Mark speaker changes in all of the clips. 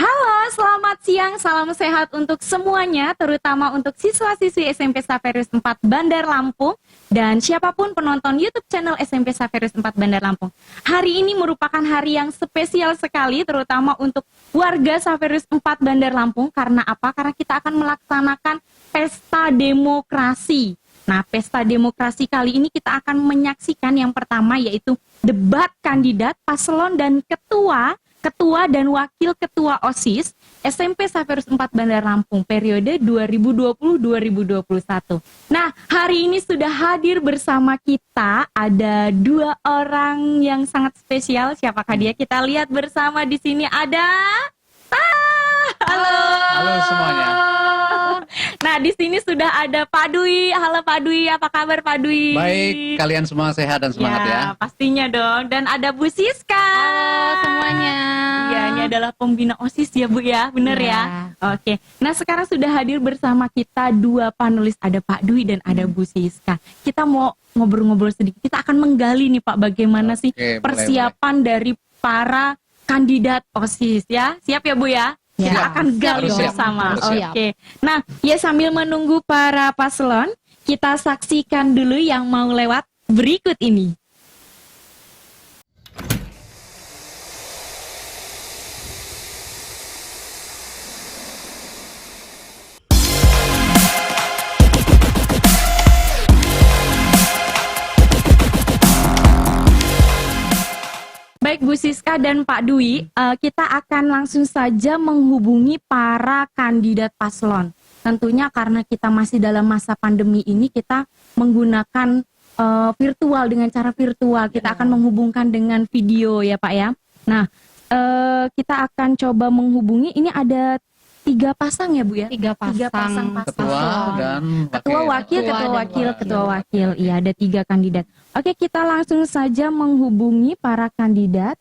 Speaker 1: Halo, selamat siang, salam sehat untuk semuanya, terutama untuk siswa-siswi SMP Xaverius 4 Bandar Lampung dan siapapun penonton YouTube channel SMP Xaverius 4 Bandar Lampung. Hari ini merupakan hari yang spesial sekali, terutama untuk warga Xaverius 4 Bandar Lampung. Karena apa? Karena kita akan melaksanakan pesta demokrasi. Nah, pesta demokrasi kali ini kita akan menyaksikan yang pertama yaitu debat kandidat paslon dan ketua dan wakil ketua OSIS SMP Xaverius 4 Bandar Lampung periode 2020-2021. Nah, hari ini sudah hadir bersama kita ada dua orang yang sangat spesial. Siapakah dia? Kita lihat bersama di sini ada halo.
Speaker 2: Halo semuanya.
Speaker 1: Nah, di sini sudah ada Pak Dwi. Halo Pak Dwi, apa kabar Pak Dwi?
Speaker 2: Baik, kalian semua sehat dan semangat ya.
Speaker 1: Pastinya dong. Dan ada Bu Siska.
Speaker 3: Halo semuanya.
Speaker 1: Ya, ini adalah pembina OSIS ya Bu ya, bener ya? Oke. Nah, sekarang sudah hadir bersama kita dua panelis, ada Pak Dwi dan ada Bu Siska. Kita mau ngobrol-ngobrol sedikit. Kita akan menggali nih Pak, bagaimana sih persiapan dari para kandidat OSIS ya. Siap ya Bu ya? Kita akan gali bersama. Oke. Nah, ya sambil menunggu para paslon, kita saksikan dulu yang mau lewat berikut ini. Baik Bu Siska dan Pak Dwi, kita akan langsung saja menghubungi para kandidat paslon. Tentunya karena kita masih dalam masa pandemi ini, kita menggunakan virtual, dengan cara virtual. Kita akan menghubungkan dengan video ya Pak ya. Nah, kita akan coba menghubungi, ini ada 3 pasang ya Bu ya? 3 pasang
Speaker 2: Ketua dan
Speaker 1: ketua wakil. Iya, ada 3 kandidat. Oke, kita langsung saja menghubungi para kandidat.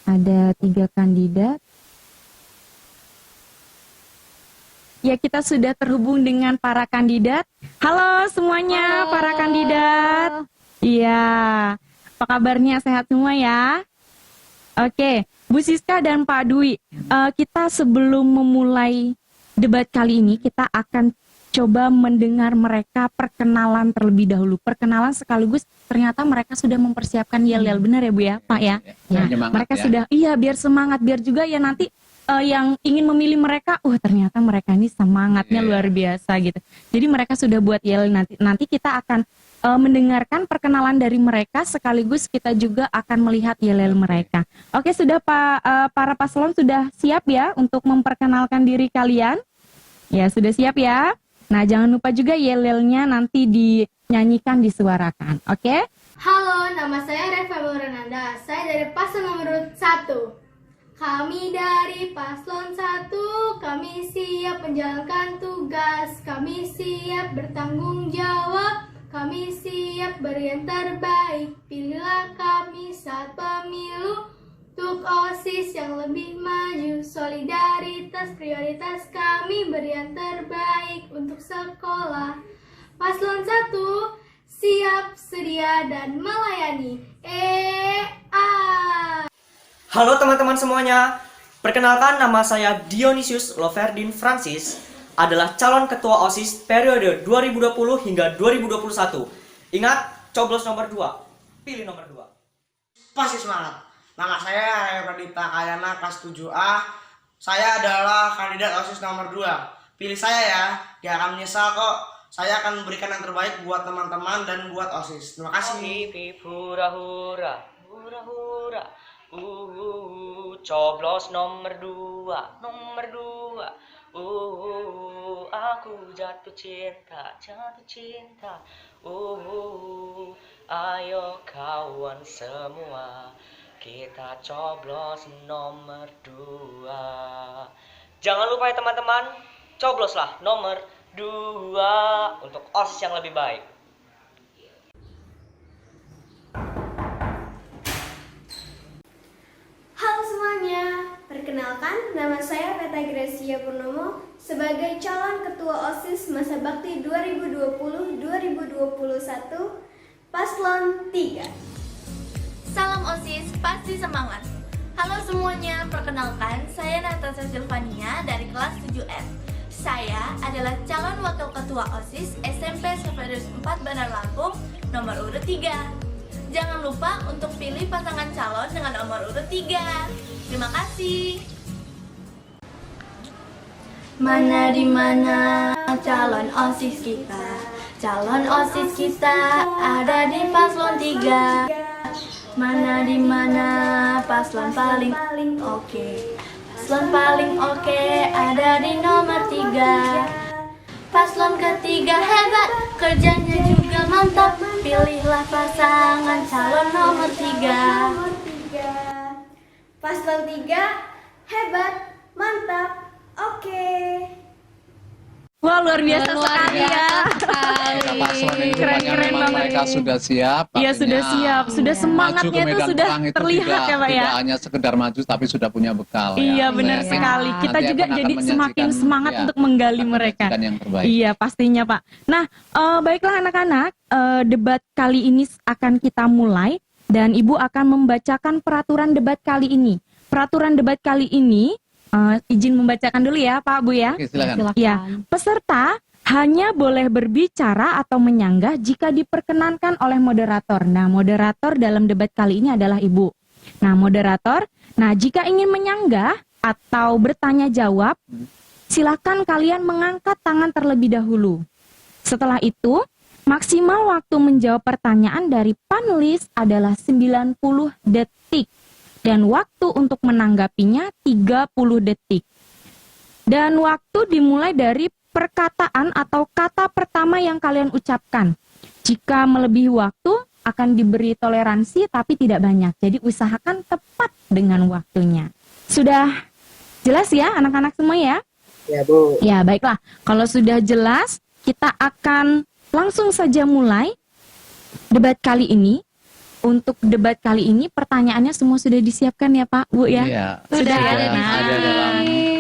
Speaker 1: Ada 3 kandidat. Ya, kita sudah terhubung dengan para kandidat. Halo semuanya. Halo para kandidat. Iya, apa kabarnya? Sehat semua ya? Oke, Bu Siska dan Pak Dwi, kita sebelum memulai debat kali ini, kita akan coba mendengar mereka perkenalan terlebih dahulu. Perkenalan sekaligus ternyata mereka sudah mempersiapkan yel-yel, benar ya Bu ya, Pak ya? Nah, mereka sudah, biar semangat, biar juga ya nanti yang ingin memilih mereka, ternyata mereka ini semangatnya luar biasa gitu. Jadi mereka sudah buat yel, nanti kita akan mendengarkan perkenalan dari mereka, sekaligus kita juga akan melihat yel-yel mereka. Oke, sudah para paslon sudah siap ya untuk memperkenalkan diri kalian? Ya, sudah siap ya? Nah, jangan lupa juga yel-yelnya nanti dinyanyikan, disuarakan. Oke?
Speaker 4: Halo, nama saya Reva Renanda. Saya dari paslon nomor 1. Kami dari paslon 1, kami siap menjalankan tugas. Kami siap bertanggung jawab. Kami siap beri yang terbaik. Pilihlah kami saat pemilu untuk OSIS yang lebih maju. Solidaritas prioritas kami, beri yang terbaik untuk sekolah. Paslon 1 siap, sedia, dan melayani.
Speaker 5: Halo teman-teman semuanya. Perkenalkan, nama saya Dionysius Loverdin Francis, adalah calon ketua OSIS periode 2020 hingga 2021. Ingat, coblos nomor 2, pilih nomor 2.
Speaker 6: Pasti semangat. Nama saya Raya Pradipta Kayana, kelas 7A. Saya adalah kandidat OSIS nomor 2. Pilih saya ya, gak akan menyesal kok. Saya akan memberikan yang terbaik buat teman-teman dan buat OSIS. Terima kasih.
Speaker 5: Hura hura, hura hura. Coblos nomor 2, nomor 2. Aku jatuh cinta. Ayo kawan semua, kita coblos nomor 2. Jangan lupa ya teman-teman, cobloslah nomor 2 untuk OSIS yang lebih baik.
Speaker 4: Halo semuanya, perkenalkan nama saya Peta Gracia Purnomo sebagai calon ketua OSIS masa bakti 2020-2021 Paslon 3.
Speaker 7: Salam OSIS, pasti semangat.
Speaker 3: Halo semuanya, perkenalkan saya Natasha Silvania dari kelas 7F. Saya adalah calon wakil ketua OSIS SMP Severus 4 Bandar Lampung nomor urut 3. Jangan lupa untuk pilih pasangan calon dengan nomor urut 3. Terima kasih.
Speaker 4: Mana di mana calon OSIS kita? Calon OSIS kita ada di paslon 3. Mana di mana paslon paling oke? Paslon paling oke ada di nomor 3. Paslon ketiga hebat, kerjanya juga mantap. Pilihlah pasangan calon nomor 3. Paslon 3 hebat, mantap, oke.
Speaker 1: Wah, luar biasa sekali ya.
Speaker 2: Mereka paslon ini
Speaker 1: Keren-keren
Speaker 2: rupanya memang
Speaker 1: banget.
Speaker 2: mereka sudah siap.
Speaker 1: Iya, sudah
Speaker 2: artinya
Speaker 1: siap. Sudah
Speaker 2: maju ke
Speaker 1: semangatnya itu
Speaker 2: medan
Speaker 1: sudah
Speaker 2: perang itu
Speaker 1: terlihat
Speaker 2: tidak,
Speaker 1: ya, Pak ya.
Speaker 2: tidak hanya sekedar maju tapi sudah punya bekal.
Speaker 1: Iya,
Speaker 2: ya.
Speaker 1: benar
Speaker 2: Saya
Speaker 1: sekali.
Speaker 2: yakin
Speaker 1: Kita
Speaker 2: nanti
Speaker 1: juga
Speaker 2: akan
Speaker 1: jadi semakin
Speaker 2: menyajikan,
Speaker 1: semangat
Speaker 2: ya,
Speaker 1: untuk menggali
Speaker 2: akan
Speaker 1: mereka.
Speaker 2: menyajikan yang terbaik.
Speaker 1: Iya, pastinya, Pak. Nah, baiklah anak-anak, debat kali ini akan kita mulai dan Ibu akan membacakan peraturan debat kali ini. Peraturan debat kali ini, izin membacakan dulu ya, Pak, Bu ya.
Speaker 2: Oke, silakan.
Speaker 1: Ya, peserta hanya boleh berbicara atau menyanggah jika diperkenankan oleh moderator. Nah, moderator dalam debat kali ini adalah Ibu. Nah, moderator, jika ingin menyanggah atau bertanya jawab, silakan kalian mengangkat tangan terlebih dahulu. Setelah itu, maksimal waktu menjawab pertanyaan dari panelis adalah 90 detik. Dan waktu untuk menanggapinya 30 detik. Dan waktu dimulai dari perkataan atau kata pertama yang kalian ucapkan. Jika melebihi waktu, akan diberi toleransi tapi tidak banyak. Jadi usahakan tepat dengan waktunya. Sudah jelas ya anak-anak semua ya?
Speaker 6: Ya, Bu.
Speaker 1: Ya, baiklah. Kalau sudah jelas, kita akan langsung saja mulai debat kali ini. Untuk debat kali ini pertanyaannya semua sudah disiapkan ya Pak, Bu ya?
Speaker 2: Iya,
Speaker 1: Sudah ada di
Speaker 2: ada dalam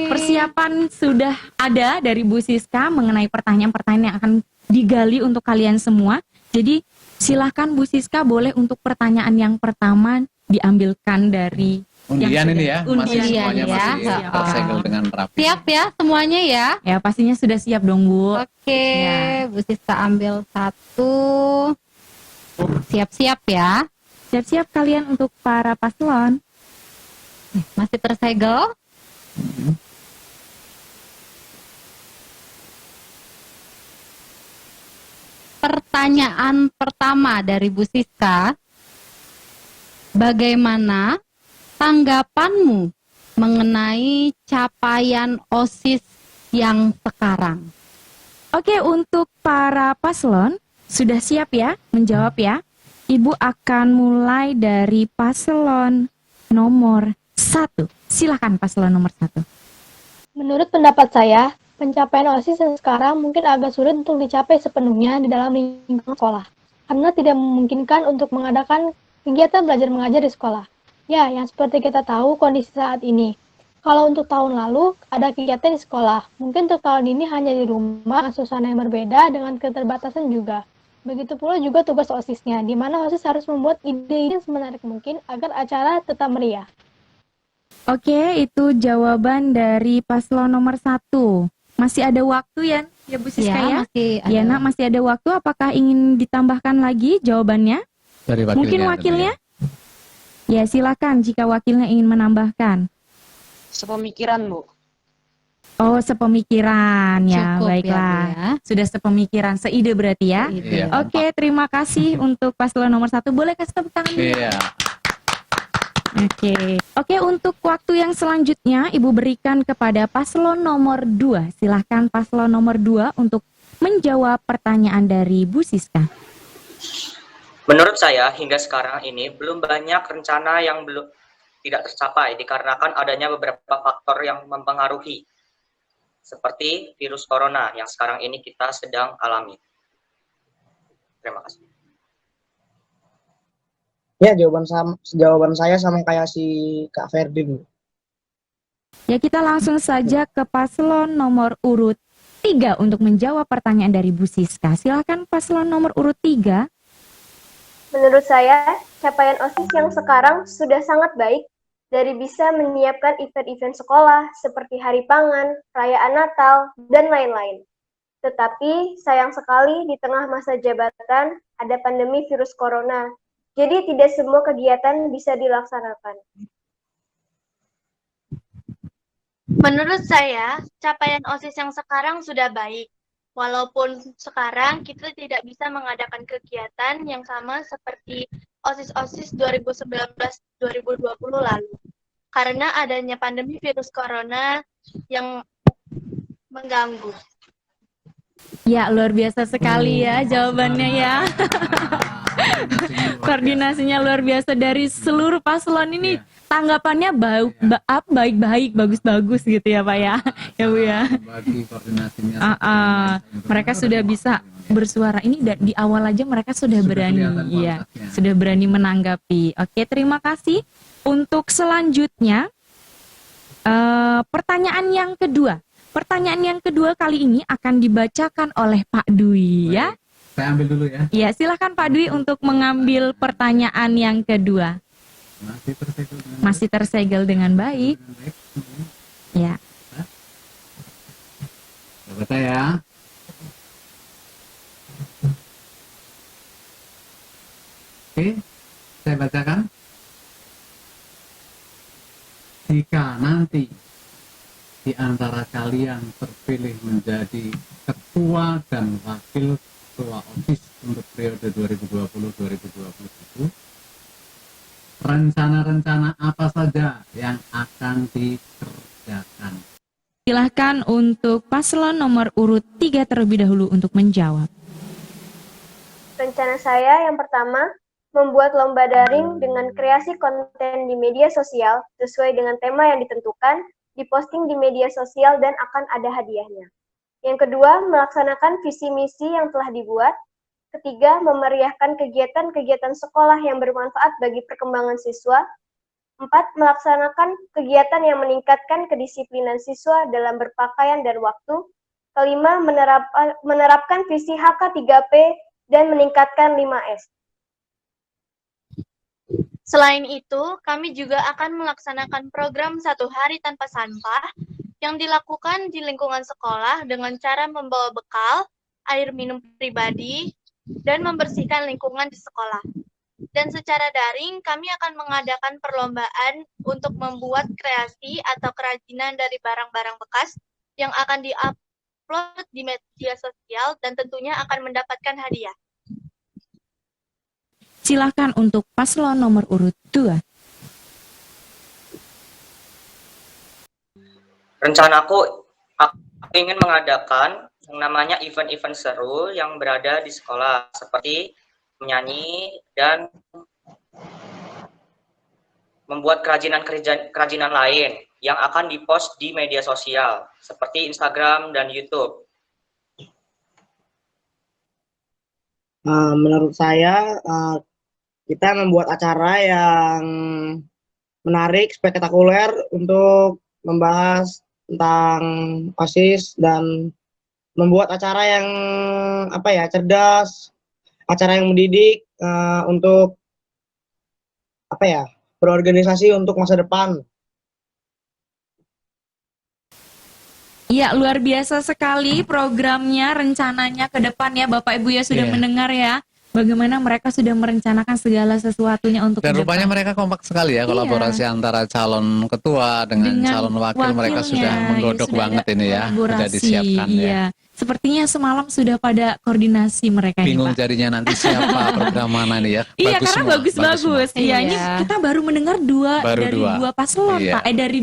Speaker 1: persiapan sudah ada dari Bu Siska mengenai pertanyaan-pertanyaan yang akan digali untuk kalian semua. Jadi silahkan Bu Siska boleh untuk pertanyaan yang pertama diambilkan dari
Speaker 2: undian ini ya, masih
Speaker 1: Undian
Speaker 2: semuanya
Speaker 7: ya.
Speaker 2: masih tersegel dengan rapi.
Speaker 7: Siap ya semuanya ya.
Speaker 1: Ya pastinya sudah siap dong Bu.
Speaker 7: Oke,
Speaker 1: Ya.
Speaker 7: Bu Siska ambil satu. Siap-siap ya.
Speaker 1: Siap-siap kalian untuk para paslon.
Speaker 7: Masih tersegel. Pertanyaan pertama dari Bu Siska. Bagaimana tanggapanmu mengenai capaian OSIS yang sekarang?
Speaker 1: Oke, untuk para paslon sudah siap ya menjawab ya. Ibu akan mulai dari paslon nomor 1. Silakan paslon nomor 1.
Speaker 4: Menurut pendapat saya, pencapaian OSIS yang sekarang mungkin agak sulit untuk dicapai sepenuhnya di dalam lingkungan sekolah, karena tidak memungkinkan untuk mengadakan kegiatan belajar mengajar di sekolah. Ya, yang seperti kita tahu kondisi saat ini. Kalau untuk tahun lalu, ada kegiatan di sekolah. Mungkin untuk tahun ini hanya di rumah, suasana yang berbeda dengan keterbatasan juga. Begitu pula juga tugas OSISnya, di mana OSIS harus membuat ide-ide semenarik mungkin agar acara tetap meriah.
Speaker 1: Oke, itu jawaban dari paslon nomor 1. Masih ada waktu ya Bu Siska ya?
Speaker 7: Masih ada.
Speaker 1: Ya nak, masih ada waktu. Apakah ingin ditambahkan lagi jawabannya?
Speaker 2: Dari wakilnya.
Speaker 1: Mungkin wakilnya? Ya silakan jika wakilnya ingin menambahkan.
Speaker 8: Sepemikiran, Bu.
Speaker 1: Oh, sepemikiran ya,
Speaker 7: Cukup ya,
Speaker 1: baiklah.
Speaker 7: Bu, ya.
Speaker 1: Sudah sepemikiran, seide berarti ya.
Speaker 2: Iya.
Speaker 1: Oke, terima kasih untuk paslon nomor 1. Boleh kasih tepuk tangan dulu?
Speaker 2: Iya.
Speaker 1: Oke, untuk waktu yang selanjutnya Ibu berikan kepada paslon nomor 2. Silahkan paslon nomor 2 untuk menjawab pertanyaan dari Bu Siska.
Speaker 5: Menurut saya, hingga sekarang ini belum banyak rencana yang belum tidak tercapai dikarenakan adanya beberapa faktor yang mempengaruhi, seperti virus corona yang sekarang ini kita sedang alami. Terima kasih.
Speaker 6: Ya, jawaban saya sama kayak si Kak Ferdin.
Speaker 1: Ya, kita langsung saja ke paslon nomor urut 3 untuk menjawab pertanyaan dari Bu Siska. Silahkan paslon nomor urut 3.
Speaker 9: Menurut saya, capaian OSIS yang sekarang sudah sangat baik dari bisa menyiapkan event-event sekolah seperti Hari Pangan, Perayaan Natal, dan lain-lain. Tetapi sayang sekali di tengah masa jabatan ada pandemi virus corona, jadi tidak semua kegiatan bisa dilaksanakan.
Speaker 3: Menurut saya, capaian OSIS yang sekarang sudah baik. Walaupun sekarang kita tidak bisa mengadakan kegiatan yang sama seperti OSIS-OSIS 2019-2020 lalu. Karena adanya pandemi virus corona yang mengganggu.
Speaker 1: Ya, luar biasa sekali ya jawabannya ya. Koordinasinya luar biasa dari seluruh paslon ini. Tanggapannya baik-baik, bagus-bagus gitu ya Pak ya. Ya Bu ya.
Speaker 2: Bagi koordinasinya.
Speaker 1: Mereka sudah bisa bersuara. Ini di awal aja mereka sudah berani, ya, sudah berani menanggapi. Oke, terima kasih. Untuk selanjutnya, pertanyaan yang kedua. Pertanyaan yang kedua kali ini akan dibacakan oleh Pak Dwi ya.
Speaker 2: Saya ambil dulu ya.
Speaker 1: Ya, silakan Pak Dwi untuk mengambil pertanyaan yang kedua. Masih tersegel dengan baik. Ya.
Speaker 2: Baca ya. Oke, saya bacakan. Jika nanti di antara kalian terpilih menjadi ketua dan wakil ketua OSIS untuk periode 2020-2021, rencana-rencana apa saja yang akan dikerjakan?
Speaker 1: Silahkan untuk paslon nomor urut 3 terlebih dahulu untuk menjawab.
Speaker 9: Rencana saya yang pertama, membuat lomba daring dengan kreasi konten di media sosial sesuai dengan tema yang ditentukan, diposting di media sosial dan akan ada hadiahnya. Yang kedua, melaksanakan visi misi yang telah dibuat. Ketiga, memeriahkan kegiatan-kegiatan sekolah yang bermanfaat bagi perkembangan siswa. 4. Melaksanakan kegiatan yang meningkatkan kedisiplinan siswa dalam berpakaian dan waktu. Kelima, menerapkan visi HK3P dan meningkatkan 5S.
Speaker 3: Selain itu, kami juga akan melaksanakan program 1 hari tanpa sampah yang dilakukan di lingkungan sekolah dengan cara membawa bekal, air minum pribadi, dan membersihkan lingkungan di sekolah. Dan secara daring, kami akan mengadakan perlombaan untuk membuat kreasi atau kerajinan dari barang-barang bekas yang akan di-upload di media sosial dan tentunya akan mendapatkan hadiah.
Speaker 1: Silakan untuk paslon nomor urut 2.
Speaker 5: Rencanaku, aku ingin mengadakan yang namanya event-event seru yang berada di sekolah, seperti menyanyi dan membuat kerajinan lain yang akan dipost di media sosial, seperti Instagram dan YouTube.
Speaker 6: Menurut saya, kita membuat acara yang menarik, spektakuler untuk membahas tentang OSIS dan membuat acara yang cerdas, acara yang mendidik untuk berorganisasi untuk masa depan.
Speaker 1: Iya, luar biasa sekali programnya, rencananya ke depan ya Bapak Ibu ya sudah mendengar ya. Bagaimana mereka sudah merencanakan segala sesuatunya untuk
Speaker 2: Dan rupanya mereka kompak sekali ya, kolaborasi antara calon ketua dengan calon wakil, mereka sudah menggodok banget ini ya, sudah disiapkan ya.
Speaker 1: Sepertinya semalam sudah pada koordinasi mereka.
Speaker 2: Bingung
Speaker 1: ini, Pak.
Speaker 2: jadinya nanti siapa program mana nih ya.
Speaker 1: Iya, karena bagus-bagus. Iya, ini kita baru mendengar dua paslon, Pak. Dari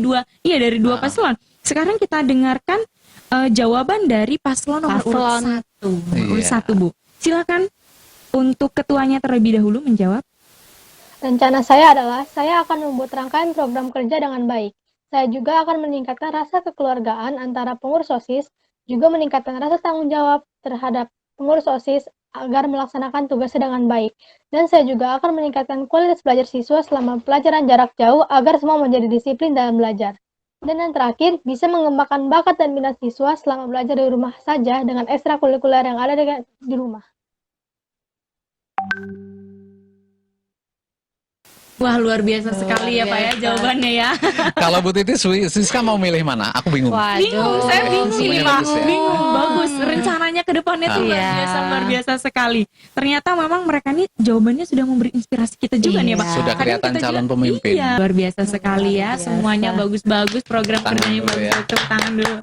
Speaker 1: dua paslon. Sekarang kita dengarkan jawaban dari paslon nomor urut 1. Bu. Silakan untuk ketuanya terlebih dahulu menjawab.
Speaker 4: Rencana saya adalah saya akan membuat rangkaian program kerja dengan baik. Saya juga akan meningkatkan rasa kekeluargaan antara pengurus OSIS, juga meningkatkan rasa tanggung jawab terhadap pengurus OSIS agar melaksanakan tugasnya dengan baik. Dan saya juga akan meningkatkan kualitas belajar siswa selama pelajaran jarak jauh agar semua menjadi disiplin dalam belajar. Dan yang terakhir, bisa mengembangkan bakat dan minat siswa selama belajar di rumah saja dengan ekstrakurikuler yang ada di rumah.
Speaker 1: Wah, luar biasa sekali ya Pak ya jawabannya ya.
Speaker 2: Kalau Bu Titi, Siska mau milih mana? Aku bingung.
Speaker 1: Bingung, saya bingung nih Pak.
Speaker 2: bagus ya.
Speaker 1: Bingung, bagus. Rencananya ke depannya tuh luar biasa sekali. Ternyata memang mereka nih jawabannya sudah memberi inspirasi kita juga nih ya Pak.
Speaker 2: Sudah
Speaker 1: Kadang
Speaker 2: kelihatan
Speaker 1: kita
Speaker 2: calon
Speaker 1: juga-
Speaker 2: pemimpin.
Speaker 1: Iya, luar biasa sekali ya. Semuanya bagus-bagus, program
Speaker 2: Tangan
Speaker 1: kerjanya
Speaker 2: dulu
Speaker 1: bagus.
Speaker 2: ya.
Speaker 1: Tepuk tangan dulu.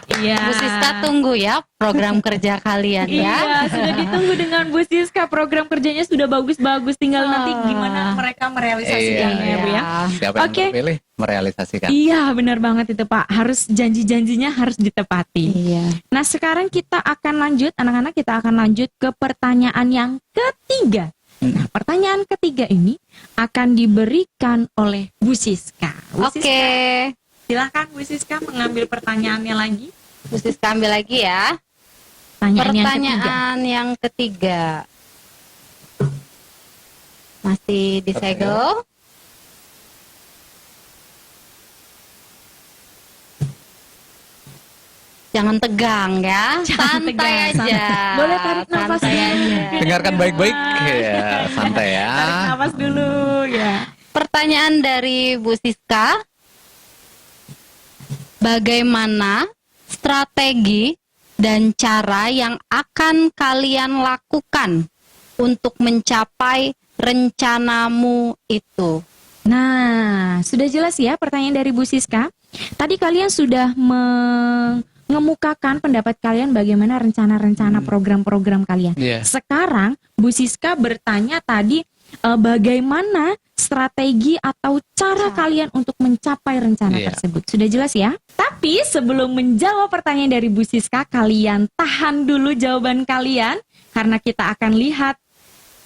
Speaker 1: Iya.
Speaker 7: Bu Siska tunggu ya program kerja kalian ya.
Speaker 1: Iya, sudah ditunggu dengan Bu Siska. Program kerjanya sudah bagus-bagus. Tinggal nanti gimana mereka merealisasikannya ya Bu ya.
Speaker 2: Siapa yang
Speaker 1: Oke.
Speaker 2: terpilih merealisasikan.
Speaker 1: Iya, benar banget itu Pak. Harus janji-janjinya harus ditepati.
Speaker 7: Iya.
Speaker 1: Nah, sekarang kita akan lanjut, anak-anak kita akan lanjut ke pertanyaan yang ketiga. Nah, pertanyaan ketiga ini akan diberikan oleh Bu Siska. Bu
Speaker 7: Oke.
Speaker 1: Siska, silakan Bu Siska mengambil pertanyaannya lagi.
Speaker 7: Bu Siska ambil lagi ya. Pertanyaan yang ketiga. Masih disegel. Jangan tegang ya. Santai
Speaker 1: tegang,
Speaker 7: aja.
Speaker 1: santai. Boleh tarik nafas
Speaker 7: Santai
Speaker 1: dulu.
Speaker 7: aja.
Speaker 2: Dengarkan baik-baik ya, santai ya.
Speaker 1: Tarik nafas dulu ya.
Speaker 7: Pertanyaan dari Bu Siska. Bagaimana strategi dan cara yang akan kalian lakukan untuk mencapai rencanamu itu?
Speaker 1: Nah, sudah jelas ya pertanyaan dari Bu Siska. Tadi kalian sudah mengemukakan pendapat kalian bagaimana rencana-rencana program-program kalian.
Speaker 2: Iya.
Speaker 1: Sekarang Bu Siska bertanya tadi bagaimana strategi atau cara kalian untuk mencapai rencana
Speaker 2: Iya.
Speaker 1: tersebut. Sudah jelas ya? Tapi sebelum menjawab pertanyaan dari Bu Siska, kalian tahan dulu jawaban kalian karena kita akan lihat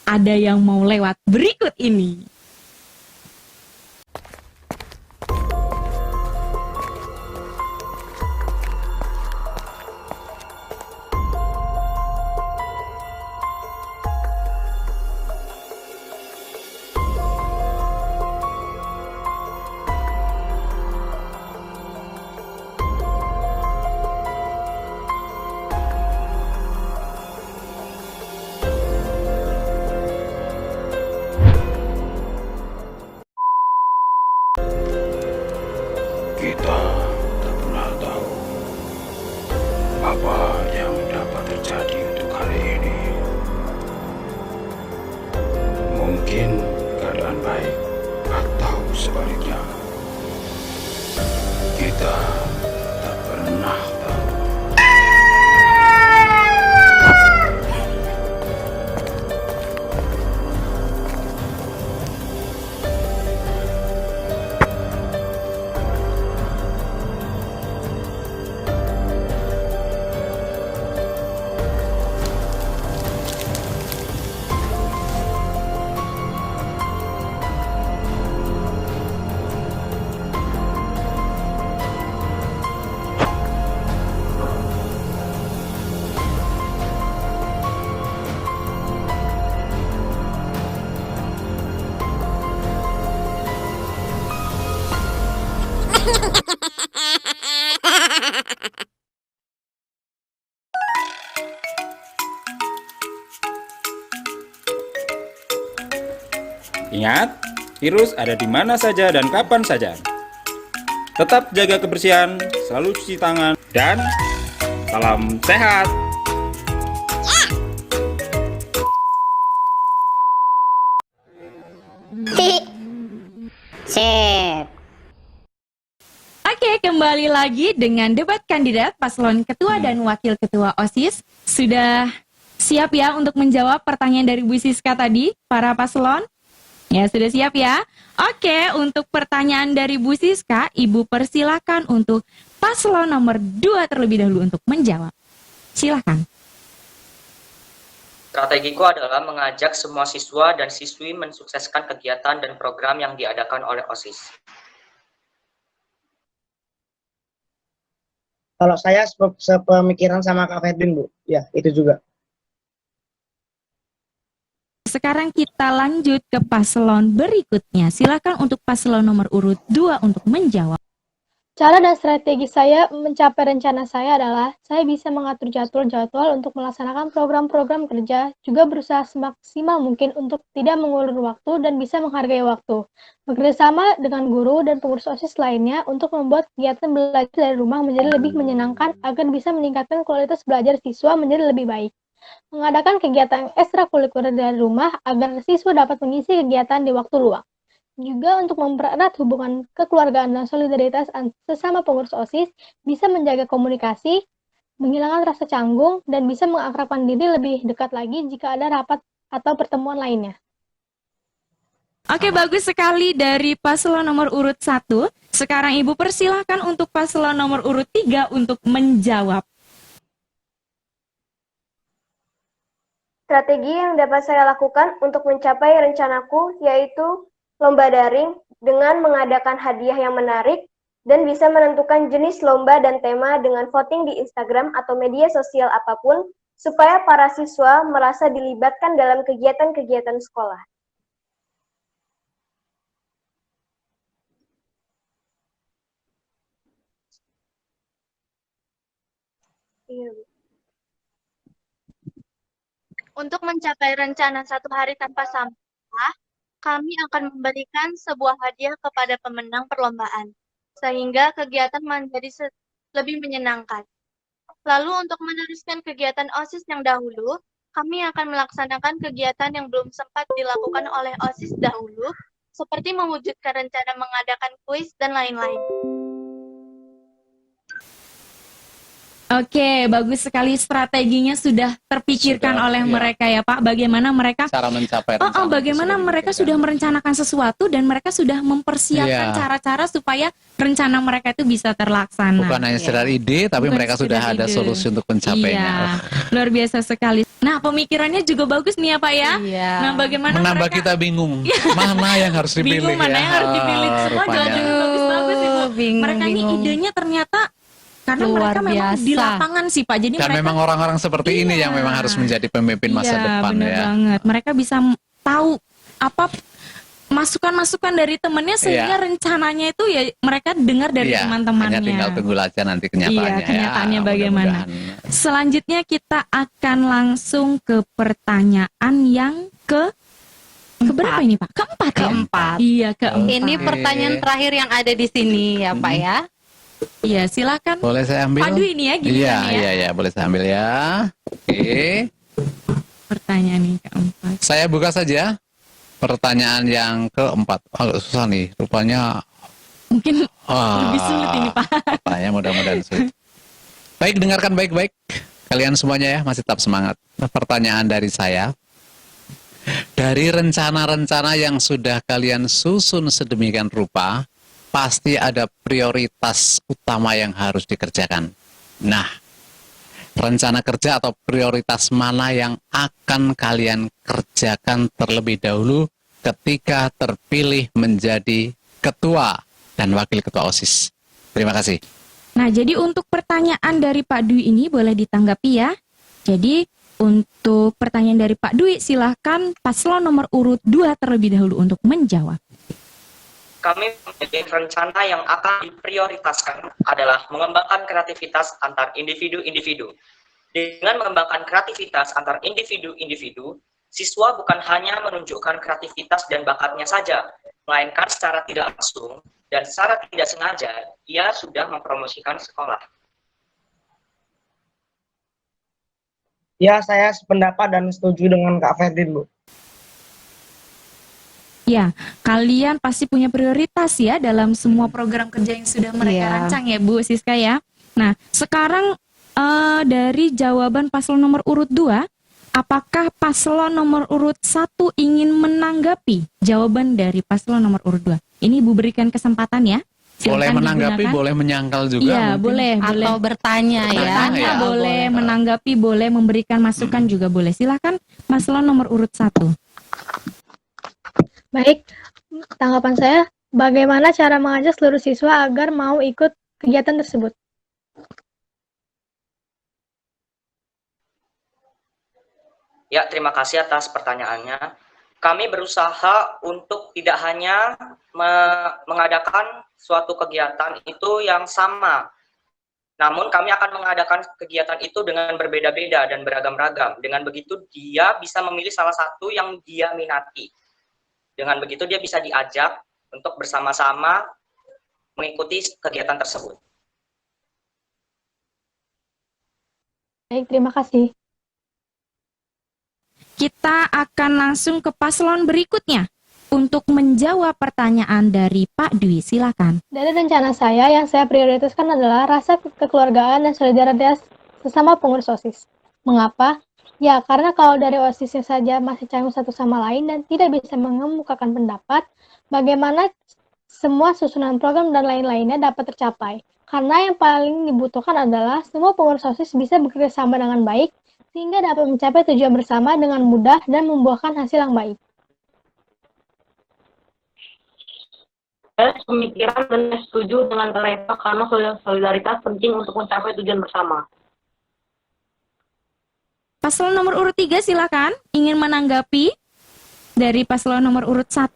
Speaker 1: ada yang mau lewat berikut ini.
Speaker 10: Kita tak pernah tahu apa yang dapat terjadi untuk hari ini. Mungkin keadaan baik atau sebaliknya. Kita tak pernah tahu.
Speaker 11: Ingat, virus ada di mana saja dan kapan saja. Tetap jaga kebersihan, selalu cuci tangan, dan salam sehat.
Speaker 7: Sip.
Speaker 1: Oke, kembali lagi dengan debat kandidat paslon ketua dan wakil ketua OSIS. Sudah siap ya untuk menjawab pertanyaan dari Bu Siska tadi, para paslon? Ya, sudah siap ya? Oke, untuk pertanyaan dari Bu Siska, Ibu persilakan untuk paslon nomor 2 terlebih dahulu untuk menjawab. Silakan.
Speaker 5: Strategiku adalah mengajak semua siswa dan siswi mensukseskan kegiatan dan program yang diadakan oleh OSIS.
Speaker 6: Kalau saya sepemikiran sama Kak Fedrin, Bu. Ya, itu juga.
Speaker 1: Sekarang kita lanjut ke paslon berikutnya. Silakan untuk paslon nomor urut 2 untuk menjawab.
Speaker 4: Cara dan strategi saya mencapai rencana saya adalah saya bisa mengatur jadwal untuk melaksanakan program-program kerja, juga berusaha semaksimal mungkin untuk tidak mengulur waktu dan bisa menghargai waktu. Bekerja sama dengan guru dan pengurus OSIS lainnya untuk membuat kegiatan belajar dari rumah menjadi lebih menyenangkan agar bisa meningkatkan kualitas belajar siswa menjadi lebih baik. Mengadakan kegiatan ekstrakurikuler dari rumah agar siswa dapat mengisi kegiatan di waktu luang. Juga untuk mempererat hubungan kekeluargaan dan solidaritas sesama pengurus OSIS, bisa menjaga komunikasi, menghilangkan rasa canggung, dan bisa mengakrabkan diri lebih dekat lagi jika ada rapat atau pertemuan lainnya.
Speaker 1: Oke, bagus sekali dari paslon nomor urut 1. Sekarang Ibu persilahkan untuk paslon nomor urut 3 untuk menjawab.
Speaker 9: Strategi yang dapat saya lakukan untuk mencapai rencanaku yaitu lomba daring dengan mengadakan hadiah yang menarik dan bisa menentukan jenis lomba dan tema dengan voting di Instagram atau media sosial apapun supaya para siswa merasa dilibatkan dalam kegiatan-kegiatan sekolah. Iya, Bu.
Speaker 3: Untuk mencapai rencana 1 hari tanpa sampah, kami akan memberikan sebuah hadiah kepada pemenang perlombaan, sehingga kegiatan menjadi lebih menyenangkan. Lalu untuk meneruskan kegiatan OSIS yang dahulu, kami akan melaksanakan kegiatan yang belum sempat dilakukan oleh OSIS dahulu, seperti mewujudkan rencana mengadakan kuis dan lain-lain.
Speaker 1: Oke, bagus sekali strateginya sudah terpikirkan oleh mereka ya Pak. Bagaimana mereka
Speaker 2: cara mencapai rencana
Speaker 1: bagaimana mereka sudah merencanakan sesuatu dan mereka sudah mempersiapkan cara-cara supaya rencana mereka itu bisa terlaksana.
Speaker 2: Bukan hanya sekedar ide, tapi
Speaker 1: Bukan
Speaker 2: mereka sudah ada
Speaker 1: ide.
Speaker 2: solusi untuk mencapainya.
Speaker 1: Iya, luar biasa sekali. Nah, pemikirannya juga bagus nih ya Pak ya.
Speaker 7: Iya.
Speaker 1: Nah, bagaimana
Speaker 2: Menambah
Speaker 1: mereka
Speaker 2: kita bingung, mana yang harus dipilih
Speaker 1: bingung mana
Speaker 2: ya.
Speaker 1: yang harus dipilih. Semua
Speaker 2: Rupanya.
Speaker 1: jawabannya bagus-bagus Ibu. Mereka ini idenya ternyata karena
Speaker 7: Luar
Speaker 1: mereka memang di
Speaker 7: biasa.
Speaker 1: lapangan sih Pak. Jadi
Speaker 2: Dan
Speaker 1: mereka
Speaker 2: memang orang-orang seperti ini
Speaker 1: Iya.
Speaker 2: yang memang harus menjadi pemimpin masa
Speaker 1: iya,
Speaker 2: depan
Speaker 1: bener
Speaker 2: ya.
Speaker 1: banget. Mereka bisa tahu apa masukan-masukan dari temennya sehingga
Speaker 2: Iya.
Speaker 1: rencananya itu ya mereka dengar dari
Speaker 2: Iya,
Speaker 1: teman-temannya.
Speaker 2: hanya tinggal tunggu aja nanti kenyataannya.
Speaker 1: Iya, kenyataannya
Speaker 2: ya.
Speaker 1: bagaimana.
Speaker 2: Mudah-mudahan.
Speaker 1: Selanjutnya kita akan langsung ke pertanyaan yang keberapa ini Pak? Keempat ya?
Speaker 7: Keempat.
Speaker 1: Iya, keempat.
Speaker 7: Ini
Speaker 2: Oke.
Speaker 7: pertanyaan terakhir yang ada di sini ya Pak ya.
Speaker 1: Iya, silakan.
Speaker 2: Boleh saya ambil?
Speaker 1: Padu ini ya, gini
Speaker 2: Iya,
Speaker 1: kan ya.
Speaker 2: iya, boleh saya ambil ya. Oke.
Speaker 1: Pertanyaan yang keempat.
Speaker 2: Saya buka saja pertanyaan yang keempat. Agak susah nih, rupanya.
Speaker 1: Mungkin lebih sulit ini Pak.
Speaker 2: Pertanyaan mudah-mudahan sulit. Baik, dengarkan baik-baik. Kalian semuanya ya, masih tetap semangat. Pertanyaan dari saya. Dari rencana-rencana yang sudah kalian susun sedemikian rupa, pasti ada prioritas utama yang harus dikerjakan. Nah, rencana kerja atau prioritas mana yang akan kalian kerjakan terlebih dahulu ketika terpilih menjadi ketua dan wakil ketua OSIS? Terima kasih.
Speaker 1: Nah, jadi untuk pertanyaan dari Pak Dwi ini boleh ditanggapi ya. Jadi untuk pertanyaan dari Pak Dwi, silahkan paslon nomor urut 2 terlebih dahulu untuk menjawab.
Speaker 5: Kami memiliki rencana yang akan diprioritaskan adalah mengembangkan kreativitas antar individu-individu. Dengan mengembangkan kreativitas antar individu-individu, siswa bukan hanya menunjukkan kreativitas dan bakatnya saja, melainkan secara tidak langsung dan secara tidak sengaja, ia sudah mempromosikan sekolah.
Speaker 6: Ya, saya sependapat dan setuju dengan Kak Ferdin, Bu.
Speaker 1: Ya, kalian pasti punya prioritas ya dalam semua program kerja yang sudah mereka
Speaker 7: Iya.
Speaker 1: rancang ya Bu Siska ya. Nah, sekarang dari jawaban paslon nomor urut 2, apakah paslon nomor urut 1 ingin menanggapi jawaban dari paslon nomor urut 2? Ini Ibu berikan kesempatan ya.
Speaker 2: Boleh
Speaker 1: Silakan
Speaker 2: menanggapi,
Speaker 1: digunakan.
Speaker 2: boleh menyangkal juga.
Speaker 1: Iya,
Speaker 2: mungkin.
Speaker 1: boleh.
Speaker 7: Atau bertanya ya.
Speaker 1: Bertanya
Speaker 2: ya.
Speaker 1: boleh, menanggapi boleh, memberikan masukan juga boleh. Silakan paslon nomor urut 1.
Speaker 4: Baik, tanggapan saya, bagaimana cara mengajak seluruh siswa agar mau ikut kegiatan tersebut?
Speaker 5: Ya, terima kasih atas pertanyaannya. kami berusaha untuk tidak hanya mengadakan suatu kegiatan itu yang sama, namun kami akan mengadakan kegiatan itu dengan berbeda-beda dan beragam-ragam. Dengan begitu dia bisa memilih salah satu yang dia minati. Dengan begitu dia bisa diajak untuk bersama-sama mengikuti kegiatan tersebut.
Speaker 4: Baik, terima kasih.
Speaker 1: Kita akan langsung ke paslon berikutnya untuk menjawab pertanyaan dari Pak Dwi. Silakan.
Speaker 4: Dari rencana saya, yang saya prioritaskan adalah rasa kekeluargaan dan solidaritas sesama pengurus OSIS. Mengapa? Ya, karena kalau dari OSISnya saja masih canggung satu sama lain dan tidak bisa mengemukakan pendapat, bagaimana semua susunan program dan lain-lainnya dapat tercapai. Karena yang paling dibutuhkan adalah semua pengurus OSIS bisa bekerja sama dengan baik, sehingga dapat mencapai tujuan bersama dengan mudah dan membuahkan hasil yang baik.
Speaker 8: Saya pemikiran dan setuju dengan Reva karena solidaritas penting untuk mencapai tujuan bersama.
Speaker 1: Paslon nomor urut 3 silakan. Ingin menanggapi dari paslon nomor urut 1.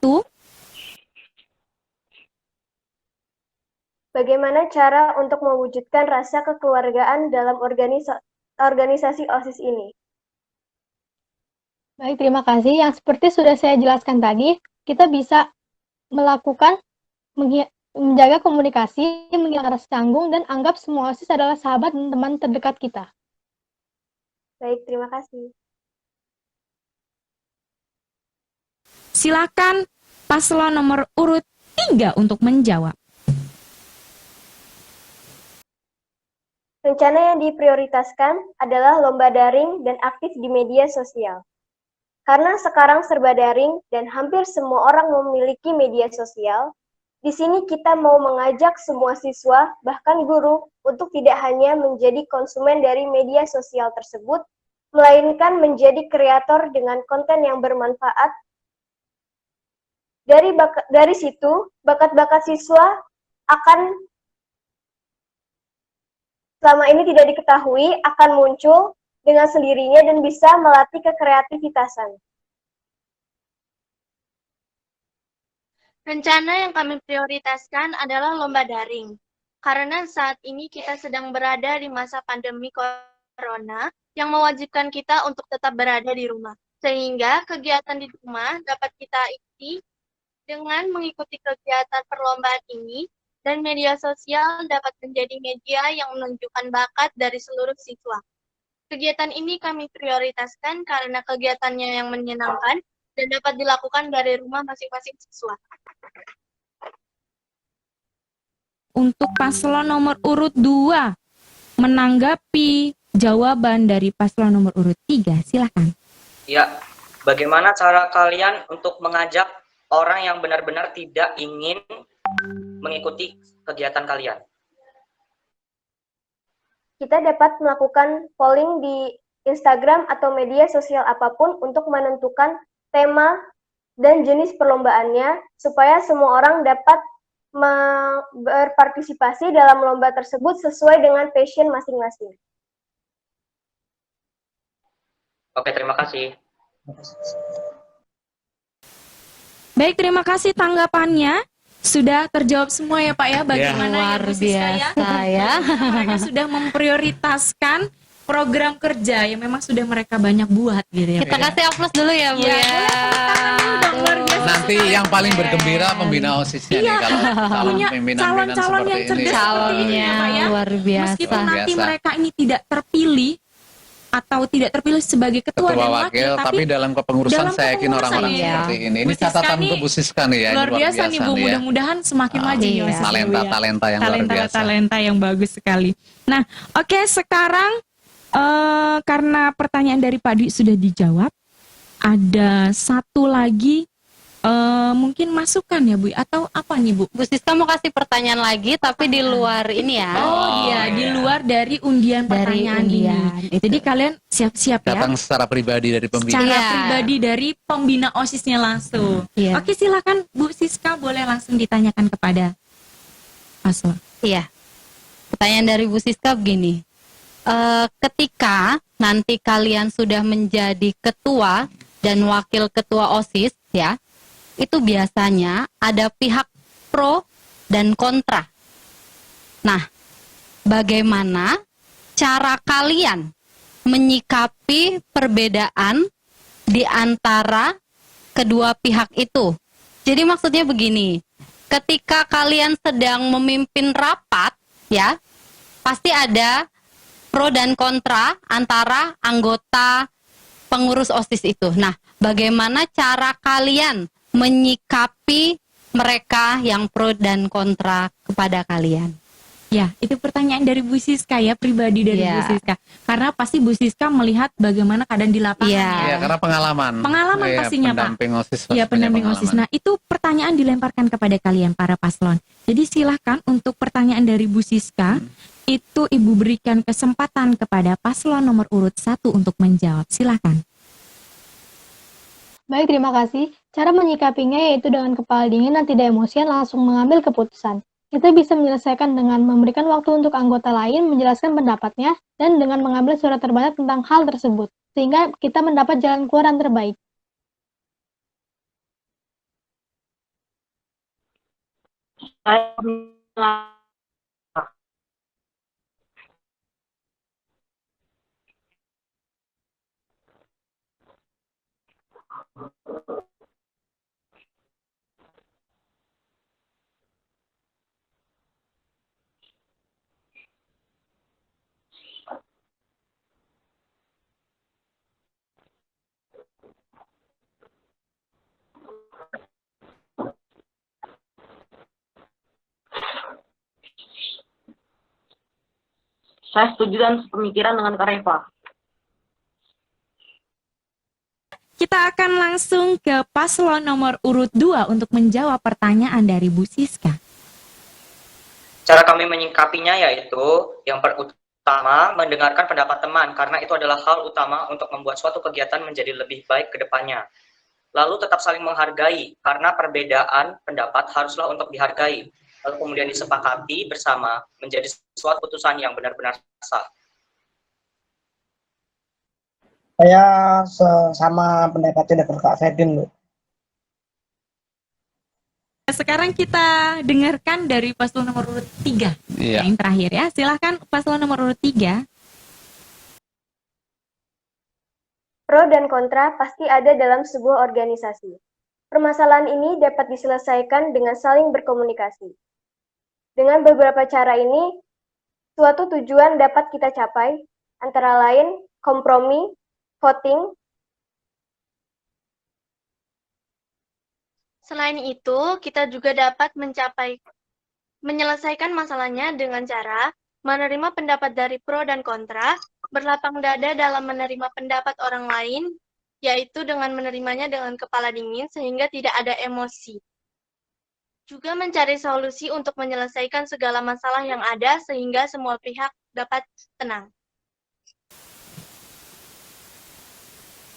Speaker 9: Bagaimana cara untuk mewujudkan rasa kekeluargaan dalam organisasi OSIS ini?
Speaker 4: Baik, terima kasih. Yang seperti sudah saya jelaskan tadi, kita bisa melakukan menjaga komunikasi, menghilangkan rasa canggung, dan anggap semua OSIS adalah sahabat dan teman terdekat kita.
Speaker 9: Baik, terima kasih.
Speaker 1: Silakan paslon nomor urut 3 untuk menjawab.
Speaker 9: Rencana yang diprioritaskan adalah lomba daring dan aktif di media sosial. Karena sekarang serba daring dan hampir semua orang memiliki media sosial, di sini kita mau mengajak semua siswa, bahkan guru, untuk tidak hanya menjadi konsumen dari media sosial tersebut, melainkan menjadi kreator dengan konten yang bermanfaat. Dari situ, bakat-bakat siswa akan selama ini tidak diketahui akan muncul dengan sendirinya dan bisa melatih kekreativitasan.
Speaker 3: Rencana yang kami prioritaskan adalah lomba daring. Karena saat ini kita sedang berada di masa pandemi corona yang mewajibkan kita untuk tetap berada di rumah. Sehingga kegiatan di rumah dapat kita ikuti dengan mengikuti kegiatan perlombaan ini, dan media sosial dapat menjadi media yang menunjukkan bakat dari seluruh siswa. Kegiatan ini kami prioritaskan karena kegiatannya yang menyenangkan dan dapat dilakukan dari rumah masing-masing siswa.
Speaker 1: Untuk paslon nomor urut 2, menanggapi jawaban dari paslon nomor urut 3, silakan.
Speaker 5: Ya, bagaimana cara kalian untuk mengajak orang yang benar-benar tidak ingin mengikuti kegiatan kalian?
Speaker 9: Kita dapat melakukan polling di Instagram atau media sosial apapun untuk menentukan tema dan jenis perlombaannya, supaya semua orang dapat berpartisipasi dalam lomba tersebut sesuai dengan passion masing-masing.
Speaker 5: Oke, terima kasih.
Speaker 1: Baik, terima kasih tanggapannya. Sudah terjawab semua ya Pak ya, bagaimana
Speaker 7: Luar
Speaker 1: yang biasa
Speaker 7: ya.
Speaker 1: Mereka sudah memprioritaskan program kerja yang memang sudah mereka banyak buat gitu ya.
Speaker 7: Kita kasih aplaus dulu ya Bu
Speaker 1: Iya,
Speaker 7: ya.
Speaker 1: boleh tepuk tangan dulu dong, luar biasa.
Speaker 2: Nanti yang paling bergembira pembina OSISnya nih kalau
Speaker 1: Punya
Speaker 2: pimpinan-pimpinan
Speaker 1: calon-calon yang
Speaker 2: seperti ini.
Speaker 1: cerdas seperti ini ya Pak ya.
Speaker 7: Luar biasa.
Speaker 1: Meskipun nanti
Speaker 2: Biasa.
Speaker 1: mereka ini tidak terpilih atau tidak terpilih sebagai ketua, dan
Speaker 2: wakil, tapi dalam kepengurusan
Speaker 1: dalam
Speaker 2: saya yakin orang-orang
Speaker 1: kepengurusan,
Speaker 2: seperti ini. Ini
Speaker 1: Bu Siska
Speaker 2: catatan
Speaker 1: nih
Speaker 2: untuk Bu Siska nih ya.
Speaker 1: luar
Speaker 2: ini
Speaker 1: biasa nih Bu,
Speaker 2: nih ya.
Speaker 1: mudah-mudahan semakin maju nih
Speaker 7: Iya.
Speaker 1: OSIS, Bu, ya.
Speaker 2: Talenta-talenta yang luar biasa.
Speaker 1: Talenta yang bagus sekali. Nah, oke, sekarang karena pertanyaan dari Pak Dwi sudah dijawab, ada satu lagi mungkin masukan ya Bu, atau apa nih Bu?
Speaker 7: Bu Siska mau kasih pertanyaan lagi tapi di luar ini ya.
Speaker 1: Oh iya, di luar dari undian
Speaker 7: Dari
Speaker 1: pertanyaan
Speaker 7: undian,
Speaker 1: ini. Jadi kalian siap-siap ya.
Speaker 2: Datang secara pribadi dari pembina.
Speaker 1: Secara
Speaker 7: Iya.
Speaker 1: pribadi dari pembina OSISnya langsung.
Speaker 7: Iya.
Speaker 1: Oke, silakan Bu Siska, boleh langsung ditanyakan kepada paslon.
Speaker 7: Iya. Pertanyaan dari Bu Siska begini. Ketika nanti kalian sudah menjadi ketua dan wakil ketua OSIS ya, itu biasanya ada pihak pro dan kontra. Nah, bagaimana cara kalian menyikapi perbedaan di antara kedua pihak itu? Jadi maksudnya begini, ketika kalian sedang memimpin rapat ya, pasti ada pro dan kontra antara anggota pengurus OSIS itu. Nah, bagaimana cara kalian menyikapi mereka yang pro dan kontra kepada kalian?
Speaker 1: Ya, itu pertanyaan dari Bu Siska ya, pribadi dari Bu Siska. Karena pasti Bu Siska melihat bagaimana keadaan di lapangan.
Speaker 2: Iya, karena pengalaman.
Speaker 1: Pengalaman pastinya, Pak.
Speaker 2: Pendamping OSIS.
Speaker 1: Ya, pendamping OSIS. Nah, itu pertanyaan dilemparkan kepada kalian para paslon. Jadi silahkan untuk pertanyaan dari Bu Siska, itu Ibu berikan kesempatan kepada paslon nomor urut 1 untuk menjawab. Silahkan.
Speaker 4: Baik, terima kasih. Cara menyikapinya yaitu dengan kepala dingin dan tidak emosian langsung mengambil keputusan. Kita bisa menyelesaikan dengan memberikan waktu untuk anggota lain menjelaskan pendapatnya dan dengan mengambil suara terbanyak tentang hal tersebut, sehingga kita mendapat jalan keluar yang terbaik.
Speaker 8: Saya setuju dan sepemikiran dengan Kak Reva.
Speaker 1: Kita akan langsung ke paslon nomor urut 2 untuk menjawab pertanyaan dari Bu Siska.
Speaker 5: Cara kami menyikapinya yaitu yang pertama mendengarkan pendapat teman karena itu adalah hal utama untuk membuat suatu kegiatan menjadi lebih baik ke depannya. Lalu tetap saling menghargai karena perbedaan pendapat haruslah untuk dihargai. Lalu kemudian disepakati bersama menjadi suatu putusan yang benar-benar sah.
Speaker 6: Saya sama pendapatnya dengan Kak Ferdin, Bu.
Speaker 1: Sekarang kita dengarkan dari paslon nomor urut 3.
Speaker 2: Iya.
Speaker 1: Yang terakhir ya. Silahkan paslon nomor urut 3.
Speaker 9: Pro dan kontra pasti ada dalam sebuah organisasi. Permasalahan ini dapat diselesaikan dengan saling berkomunikasi. Dengan beberapa cara ini, suatu tujuan dapat kita capai, antara lain kompromi, voting.
Speaker 4: Selain itu, kita juga dapat menyelesaikan masalahnya dengan cara menerima pendapat dari pro dan kontra, berlapang dada dalam menerima pendapat orang lain, yaitu dengan menerimanya dengan kepala dingin sehingga tidak ada emosi. Juga mencari solusi untuk menyelesaikan segala masalah yang ada sehingga semua pihak dapat tenang.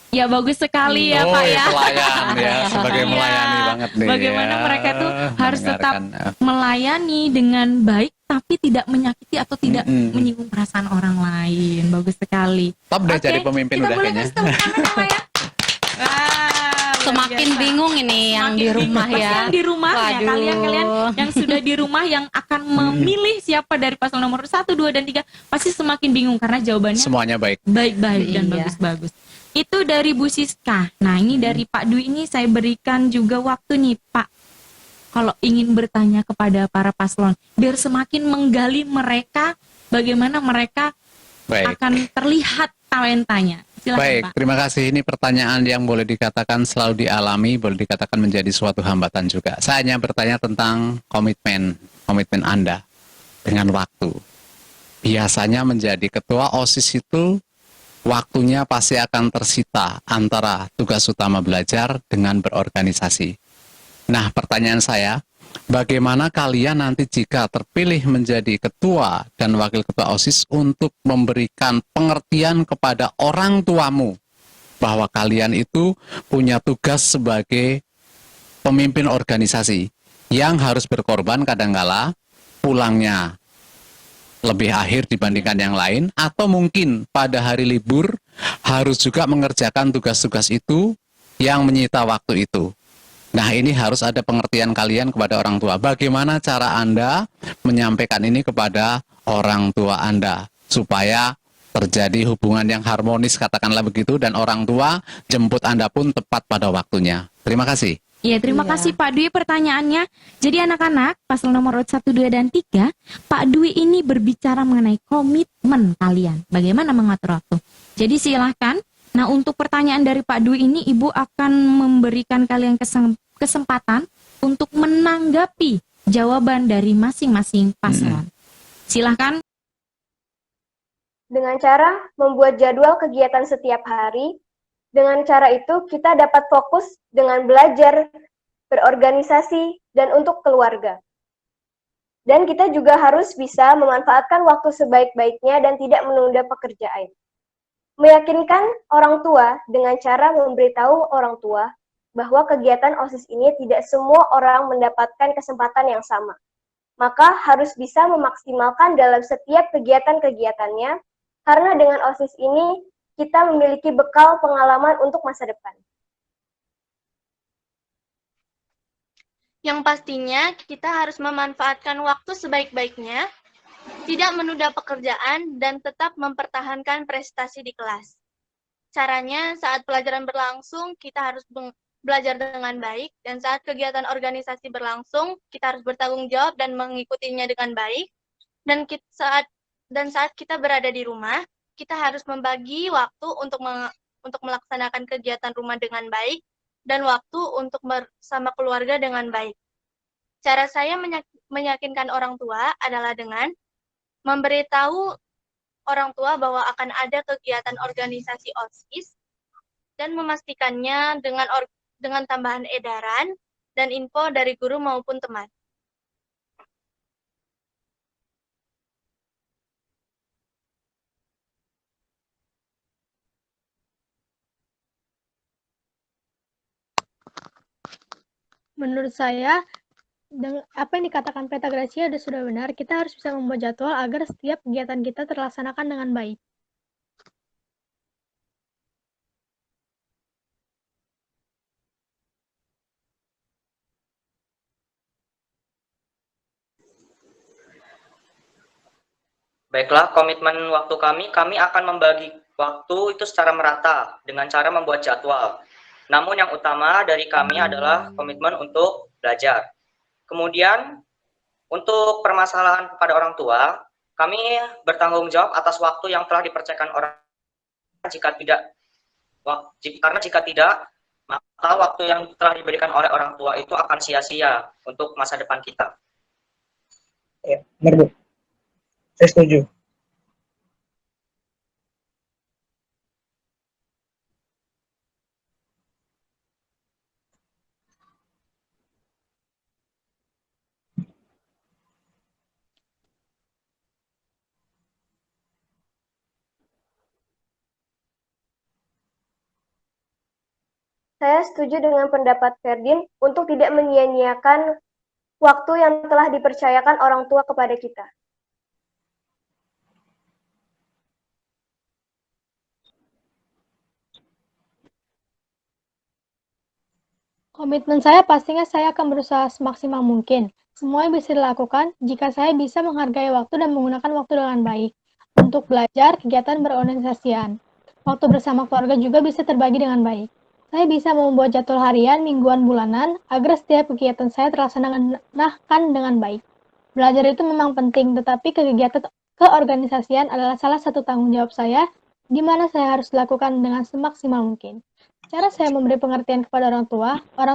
Speaker 1: Ya bagus sekali ya Pak ya.
Speaker 2: Pelayan ya, sebagai
Speaker 1: Iya.
Speaker 2: melayani banget nih.
Speaker 1: Bagaimana
Speaker 2: ya.
Speaker 1: mereka tuh harus tetap
Speaker 2: Mendengarkan.
Speaker 1: melayani dengan baik tapi tidak menyakiti atau tidak menyinggung perasaan orang lain. Bagus sekali.
Speaker 2: Top deh
Speaker 1: Oke,
Speaker 2: jadi pemimpin
Speaker 1: kita
Speaker 2: udah
Speaker 1: boleh
Speaker 2: kayaknya.
Speaker 1: kasih tepuk tangan ya, Pak ya. Wah, luar
Speaker 7: Semakin
Speaker 1: biasa.
Speaker 7: bingung ini yang
Speaker 1: Semakin
Speaker 7: di rumah
Speaker 1: bingung.
Speaker 7: ya.
Speaker 1: Pasti yang di rumah ya,
Speaker 7: Waduh.
Speaker 1: kalian yang sudah di rumah yang akan memilih siapa dari paslon nomor 1, 2, dan 3 pasti semakin bingung karena jawabannya
Speaker 2: Semuanya baik.
Speaker 1: baik-baik dan
Speaker 7: Iya.
Speaker 1: bagus-bagus. Itu dari Bu Siska. Nah ini dari Pak Dwi ini saya berikan juga waktu nih Pak. Kalau ingin bertanya kepada para paslon, biar semakin menggali mereka, bagaimana mereka
Speaker 2: Baik.
Speaker 1: akan terlihat talentanya. Silakan
Speaker 2: Baik,
Speaker 1: Pak.
Speaker 2: terima kasih. Ini pertanyaan yang boleh dikatakan selalu dialami, boleh dikatakan menjadi suatu hambatan juga. Saya hanya bertanya tentang komitmen Anda dengan waktu. Biasanya menjadi ketua OSIS itu waktunya pasti akan tersita antara tugas utama belajar dengan berorganisasi. Nah, pertanyaan saya, bagaimana kalian nanti jika terpilih menjadi ketua dan wakil ketua OSIS untuk memberikan pengertian kepada orang tuamu bahwa kalian itu punya tugas sebagai pemimpin organisasi yang harus berkorban kadangkala pulangnya lebih akhir dibandingkan yang lain, atau mungkin pada hari libur harus juga mengerjakan tugas-tugas itu yang menyita waktu itu. Nah, ini harus ada pengertian kalian kepada orang tua. Bagaimana cara Anda menyampaikan ini kepada orang tua Anda supaya terjadi hubungan yang harmonis, katakanlah begitu, dan orang tua jemput Anda pun tepat pada waktunya. Terima kasih.
Speaker 1: Iya, terima kasih Pak Dwi pertanyaannya. Jadi anak-anak, pasal nomor 1, 2, dan 3, Pak Dwi ini berbicara mengenai komitmen kalian. Bagaimana mengatur waktu. Jadi silahkan. Nah, untuk pertanyaan dari Pak Dwi ini, Ibu akan memberikan kalian kesempatan untuk menanggapi jawaban dari masing-masing paslon. Silahkan.
Speaker 9: Dengan cara membuat jadwal kegiatan setiap hari. Dengan cara itu kita dapat fokus dengan belajar, berorganisasi, dan untuk keluarga. Dan kita juga harus bisa memanfaatkan waktu sebaik-baiknya dan tidak menunda pekerjaan. Meyakinkan orang tua dengan cara memberitahu orang tua bahwa kegiatan OSIS ini tidak semua orang mendapatkan kesempatan yang sama. Maka harus bisa memaksimalkan dalam setiap kegiatan-kegiatannya, karena dengan OSIS ini kita memiliki bekal pengalaman untuk masa depan.
Speaker 3: Yang pastinya kita harus memanfaatkan waktu sebaik-baiknya, tidak menunda pekerjaan, dan tetap mempertahankan prestasi di kelas. Caranya, saat pelajaran berlangsung, kita harus belajar dengan baik, dan saat kegiatan organisasi berlangsung, kita harus bertanggung jawab dan mengikutinya dengan baik, dan saat kita berada di rumah, kita harus membagi waktu untuk melaksanakan kegiatan rumah dengan baik dan waktu untuk bersama keluarga dengan baik. Cara saya meyakinkan orang tua adalah dengan memberitahu orang tua bahwa akan ada kegiatan organisasi OSIS dan memastikannya dengan tambahan edaran dan info dari guru maupun teman.
Speaker 4: Menurut saya, apa yang dikatakan Peta Gracia sudah benar. Kita harus bisa membuat jadwal agar setiap kegiatan kita terlaksanakan dengan baik.
Speaker 5: Baiklah, komitmen waktu kami akan membagi waktu itu secara merata dengan cara membuat jadwal. Namun yang utama dari kami adalah komitmen untuk belajar. Kemudian, untuk permasalahan kepada orang tua, kami bertanggung jawab atas waktu yang telah dipercayakan orang. Karena jika tidak, maka waktu yang telah diberikan oleh orang tua itu akan sia-sia untuk masa depan kita.
Speaker 6: Ya, benar, Bu. Saya setuju.
Speaker 9: Saya setuju dengan pendapat Ferdin untuk tidak menyia-nyiakan waktu yang telah dipercayakan orang tua kepada kita.
Speaker 4: Komitmen saya pastinya saya akan berusaha semaksimal mungkin. Semuanya bisa dilakukan jika saya bisa menghargai waktu dan menggunakan waktu dengan baik. Untuk belajar, kegiatan berorganisasian. Waktu bersama keluarga juga bisa terbagi dengan baik. Saya bisa membuat jadwal harian, mingguan, bulanan, agar setiap kegiatan saya terlaksanakan dengan baik. Belajar itu memang penting, tetapi kegiatan keorganisasian adalah salah satu tanggung jawab saya, di mana saya harus lakukan dengan semaksimal mungkin. Cara saya memberi pengertian kepada orang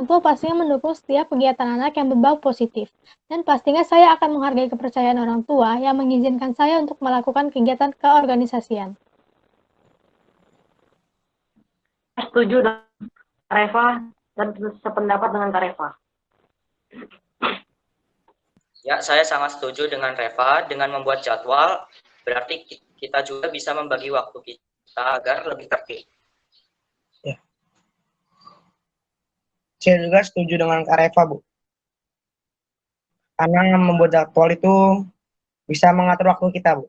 Speaker 4: tua pastinya mendukung setiap kegiatan anak yang berbau positif. Dan pastinya saya akan menghargai kepercayaan orang tua yang mengizinkan saya untuk melakukan kegiatan keorganisasian.
Speaker 8: Setuju dengan Reva dan sependapat dengan Kak Reva.
Speaker 5: Ya, saya sangat setuju dengan Reva. Dengan membuat jadwal, berarti kita juga bisa membagi waktu kita agar lebih tertib.
Speaker 6: Ya. Saya juga setuju dengan Kak Reva, Bu. Karena membuat jadwal itu bisa mengatur waktu kita, Bu.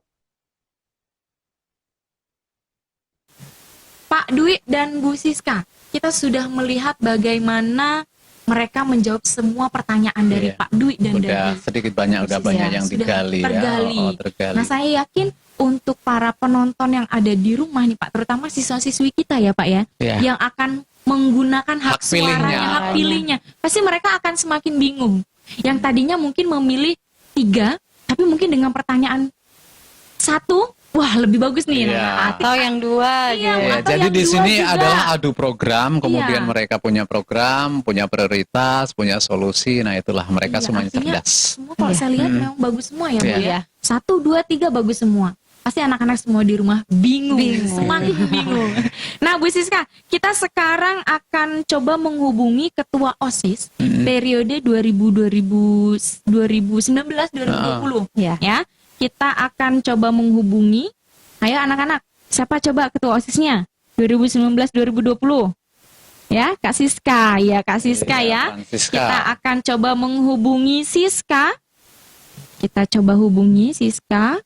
Speaker 1: Pak Dwi dan Bu Siska, kita sudah melihat bagaimana mereka menjawab semua pertanyaan dari
Speaker 2: Iya.
Speaker 1: Pak Dwi dan
Speaker 2: Udah
Speaker 1: dari
Speaker 2: sedikit banyak, udah banyak yang
Speaker 1: sudah
Speaker 2: digali ya.
Speaker 1: tergali.
Speaker 2: Tergali.
Speaker 1: Nah, saya yakin untuk para penonton yang ada di rumah nih Pak, terutama siswa-siswi kita ya Pak ya,
Speaker 2: Iya.
Speaker 1: yang akan menggunakan hak,
Speaker 2: Hak pilihnya.
Speaker 1: suaranya, hak pilihnya, pasti mereka akan semakin bingung. Yang tadinya mungkin memilih 3, tapi mungkin dengan pertanyaan 1, wah lebih bagus nih.
Speaker 2: Iya.
Speaker 1: Nah,
Speaker 7: Atau yang 2
Speaker 1: Iya,
Speaker 7: gitu.
Speaker 2: Ya,
Speaker 1: atau
Speaker 2: jadi
Speaker 1: yang
Speaker 2: di
Speaker 1: dua
Speaker 2: sini
Speaker 1: juga.
Speaker 2: adalah adu program, kemudian
Speaker 1: Iya.
Speaker 2: mereka punya program, punya prioritas, punya solusi. Nah, itulah mereka
Speaker 1: Iya,
Speaker 2: semuanya
Speaker 1: artinya
Speaker 2: cerdas.
Speaker 1: semua kalau saya lihat memang bagus semua ya Bu
Speaker 2: Iya.
Speaker 1: ya. 1, 2, 3 bagus semua. Pasti anak-anak semua di rumah bingung. Semakin bingung. Nah Bu Siska, kita sekarang akan coba menghubungi Ketua OSIS periode 2019-2020
Speaker 7: Ya.
Speaker 1: ya. Kita akan coba menghubungi. Ayo anak-anak, siapa coba Ketua OSISnya 2019-2020? Ya, Kak Siska. Ya, Kak Siska ya.
Speaker 2: Francisca.
Speaker 1: Kita akan coba menghubungi Siska. Kita coba hubungi Siska.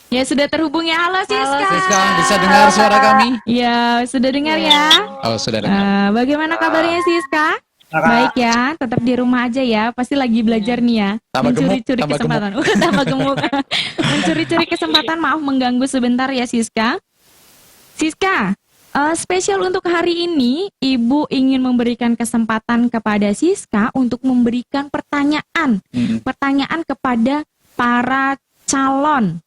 Speaker 1: Ya, sudah terhubung ya. Halo Siska.
Speaker 2: Siska, bisa dengar suara kami?
Speaker 1: Ya, sudah dengar ya.
Speaker 2: Oh, sudah dengar.
Speaker 1: Bagaimana kabarnya Siska? Baik ya, tetap di rumah aja ya. Pasti lagi belajar nih ya.
Speaker 2: Tambah gemuk,
Speaker 1: Mencuri-curi
Speaker 2: tambah
Speaker 1: kesempatan. Tambah gemuk. Mencuri-curi kesempatan. Maaf mengganggu sebentar ya Siska. Siska, spesial untuk hari ini, Ibu ingin memberikan kesempatan kepada Siska untuk memberikan pertanyaan. Pertanyaan kepada para calon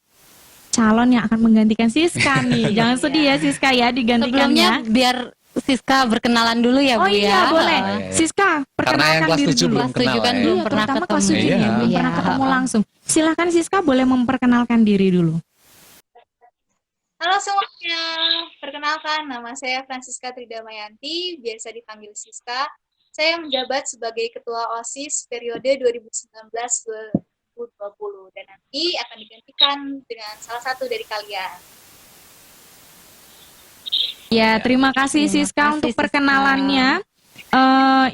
Speaker 1: yang akan menggantikan Siska nih. Jangan sedih ya Siska ya, digantikannya.
Speaker 7: Sebelumnya biar Siska berkenalan dulu ya Bu
Speaker 1: Oh iya
Speaker 7: ya.
Speaker 1: boleh.
Speaker 2: Oh, iya.
Speaker 1: Siska,
Speaker 2: Karena yang
Speaker 1: perkenalkan
Speaker 2: kelas
Speaker 1: diri
Speaker 2: 7
Speaker 1: dulu.
Speaker 2: belum
Speaker 7: Kelas 7
Speaker 2: kenal
Speaker 7: kan
Speaker 2: ya.
Speaker 7: belum
Speaker 1: Iya,
Speaker 7: pernah
Speaker 1: terutama kelas
Speaker 7: ketemu.
Speaker 1: 7 ya, belum
Speaker 7: Iya.
Speaker 1: pernah ketemu langsung. Silahkan Siska boleh memperkenalkan diri dulu.
Speaker 12: Halo semuanya, perkenalkan nama saya Francisca Tridamayanti, biasa dipanggil Siska. Saya menjabat sebagai Ketua OSIS periode 2019-2020 dan nanti akan digantikan dengan salah satu dari kalian.
Speaker 1: Ya, terima kasih
Speaker 7: Terima
Speaker 1: Siska
Speaker 7: kasih,
Speaker 1: untuk
Speaker 7: Siska.
Speaker 1: perkenalannya.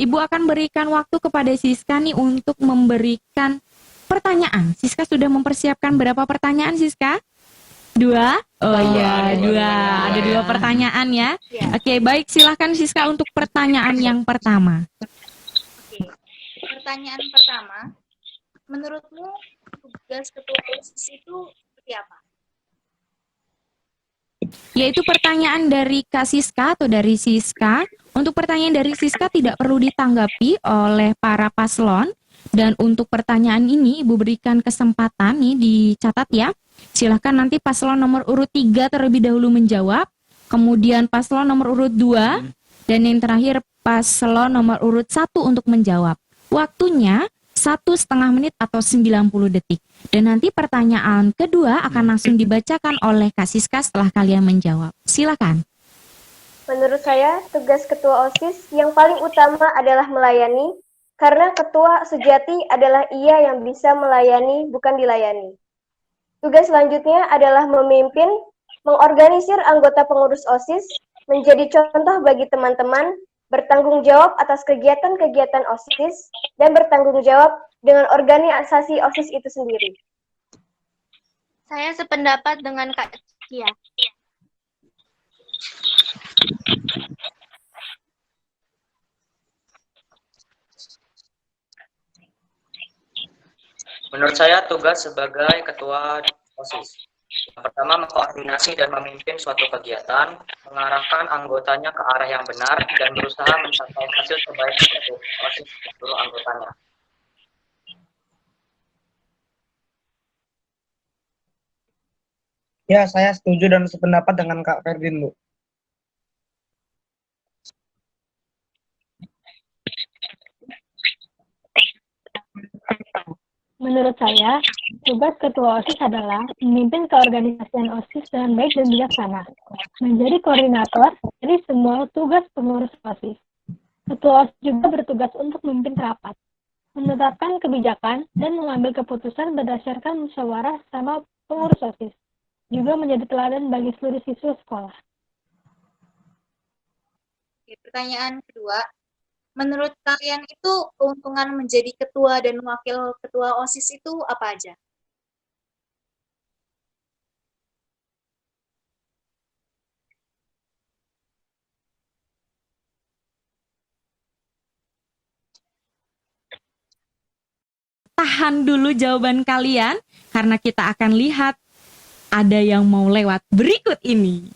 Speaker 1: Ibu akan berikan waktu kepada Siska nih untuk memberikan pertanyaan. Siska sudah mempersiapkan berapa pertanyaan Siska? 2? Oh iya, 2. Ada 2 pertanyaan ya. Oke, baik, silahkan Siska untuk pertanyaan yang pertama.
Speaker 12: Oke, pertanyaan pertama, menurutmu tugas Ketua OSIS itu seperti apa?
Speaker 1: Yaitu pertanyaan dari Kak Siska atau dari Siska. Untuk pertanyaan dari Siska tidak perlu ditanggapi oleh para paslon. Dan untuk pertanyaan ini Ibu berikan kesempatan nih dicatat ya. Silahkan nanti paslon nomor urut 3 terlebih dahulu menjawab. Kemudian paslon nomor urut 2. Dan yang terakhir paslon nomor urut 1 untuk menjawab. Waktunya 1,5 menit atau 90 detik. Dan nanti pertanyaan kedua akan langsung dibacakan oleh Kak Siska setelah kalian menjawab. Silakan.
Speaker 9: Menurut saya, tugas ketua OSIS yang paling utama adalah melayani, karena ketua sejati adalah ia yang bisa melayani, bukan dilayani. Tugas selanjutnya adalah memimpin, mengorganisir anggota pengurus OSIS, menjadi contoh bagi teman-teman, bertanggung jawab atas kegiatan-kegiatan OSIS, dan bertanggung jawab dengan organisasi OSIS itu sendiri.
Speaker 4: Saya sependapat dengan Kak Kia.
Speaker 5: Menurut saya tugas sebagai ketua OSIS. Yang pertama, mengkoordinasi dan memimpin suatu kegiatan, mengarahkan anggotanya ke arah yang benar, dan berusaha mencapai hasil terbaik untuk OSIS dan seluruh anggotanya.
Speaker 6: Ya, saya setuju dan sependapat dengan Kak Ferdin, Bu.
Speaker 13: Menurut saya, tugas ketua OSIS adalah memimpin keorganisasian OSIS dengan baik dan bijaksana, menjadi koordinator dari semua tugas pengurus OSIS. Ketua OSIS juga bertugas untuk memimpin rapat, menetapkan kebijakan, dan mengambil keputusan berdasarkan musyawarah sama pengurus OSIS. Juga menjadi teladan bagi seluruh siswa sekolah.
Speaker 12: Oke, pertanyaan kedua, menurut kalian itu keuntungan menjadi ketua dan wakil ketua OSIS itu apa aja?
Speaker 1: Tahan dulu jawaban kalian, karena kita akan lihat ada yang mau lewat berikut ini.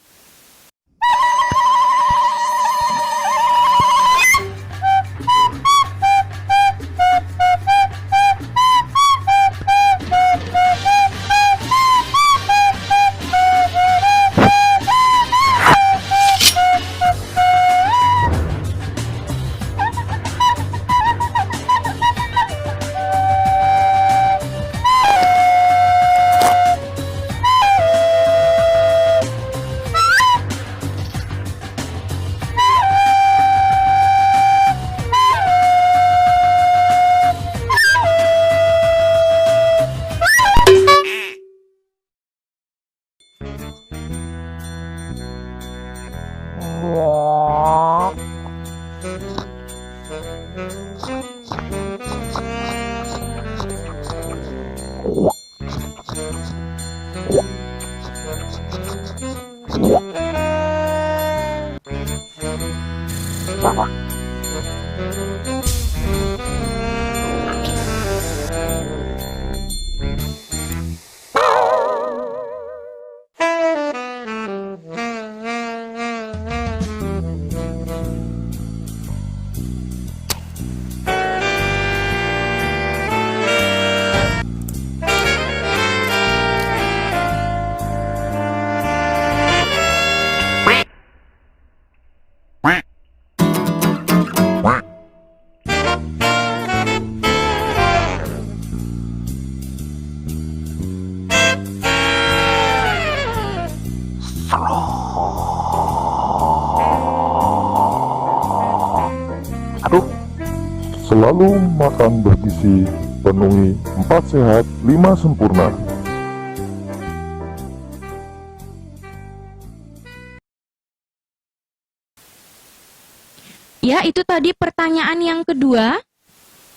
Speaker 14: Selalu makan bergizi, penuhi 4 sehat, 5 sempurna.
Speaker 1: Ya, itu tadi pertanyaan yang kedua.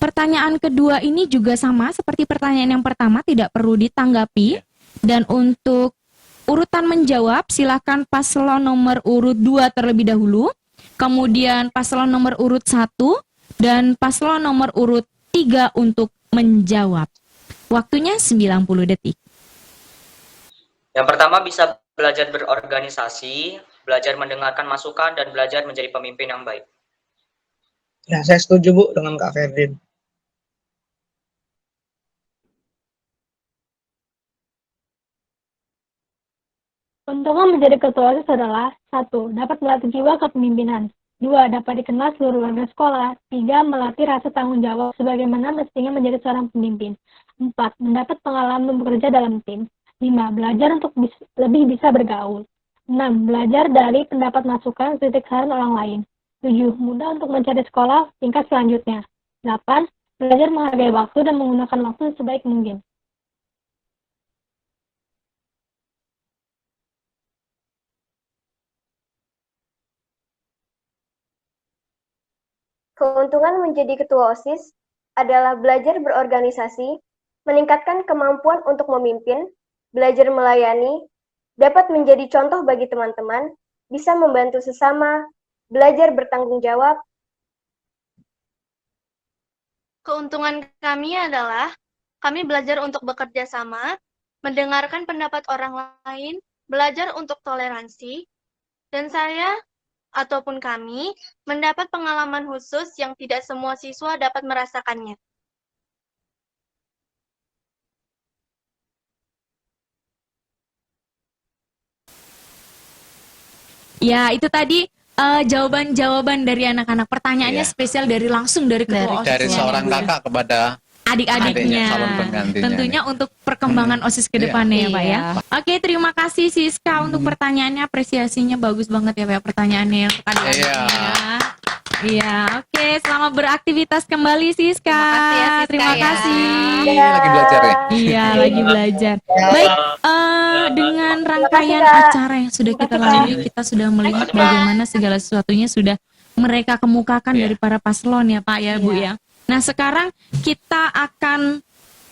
Speaker 1: Pertanyaan kedua ini juga sama seperti pertanyaan yang pertama, tidak perlu ditanggapi. Dan untuk urutan menjawab, silakan paslon nomor urut 2 terlebih dahulu. Kemudian paslon nomor urut 1 dan paslon nomor urut 3 untuk menjawab. Waktunya 90 detik.
Speaker 5: Yang pertama bisa belajar berorganisasi, belajar mendengarkan masukan, dan belajar menjadi pemimpin yang baik.
Speaker 6: Ya, saya setuju Bu dengan Kak Ferdin.
Speaker 13: Keuntungan menjadi ketua OSIS adalah 1. Dapat melatih jiwa kepemimpinan. 2. Dapat dikenal seluruh warga sekolah. 3. Melatih rasa tanggung jawab sebagaimana mestinya menjadi seorang pemimpin. 4. Mendapat pengalaman bekerja dalam tim. 5. Belajar untuk lebih bisa bergaul. 6. Belajar dari pendapat masukan kritik saran orang lain. 7. Mudah untuk mencari sekolah tingkat selanjutnya. 8. Belajar menghargai waktu dan menggunakan waktu sebaik mungkin.
Speaker 9: Keuntungan menjadi ketua OSIS adalah belajar berorganisasi, meningkatkan kemampuan untuk memimpin, belajar melayani, dapat menjadi contoh bagi teman-teman, bisa membantu sesama, belajar bertanggung jawab.
Speaker 3: Keuntungan kami adalah kami belajar untuk bekerja sama, mendengarkan pendapat orang lain, belajar untuk toleransi, dan saya ataupun kami mendapat pengalaman khusus yang tidak semua siswa dapat merasakannya.
Speaker 1: Ya, itu tadi jawaban-jawaban dari anak-anak. Pertanyaannya spesial langsung dari ketua OSIS.
Speaker 2: Dari seorang kakak kepada
Speaker 1: adik-adiknya.
Speaker 2: calon penggantinya.
Speaker 1: Tentunya untuk perkembangan OSIS ke depannya ya Pak ya. Oke, terima kasih Siska untuk pertanyaannya, apresiasinya bagus banget ya Pak pertanyaannya untuk adik-adiknya. Iya, oke. Selamat beraktivitas kembali Siska. Terima kasih.
Speaker 2: Lagi belajar ya?
Speaker 1: Iya, lagi belajar. Baik, dengan rangkaian acara yang sudah kita lalui, kita sudah melihat bagaimana segala sesuatunya sudah mereka kemukakan dari para paslon ya Pak ya Bu ya. Nah sekarang kita akan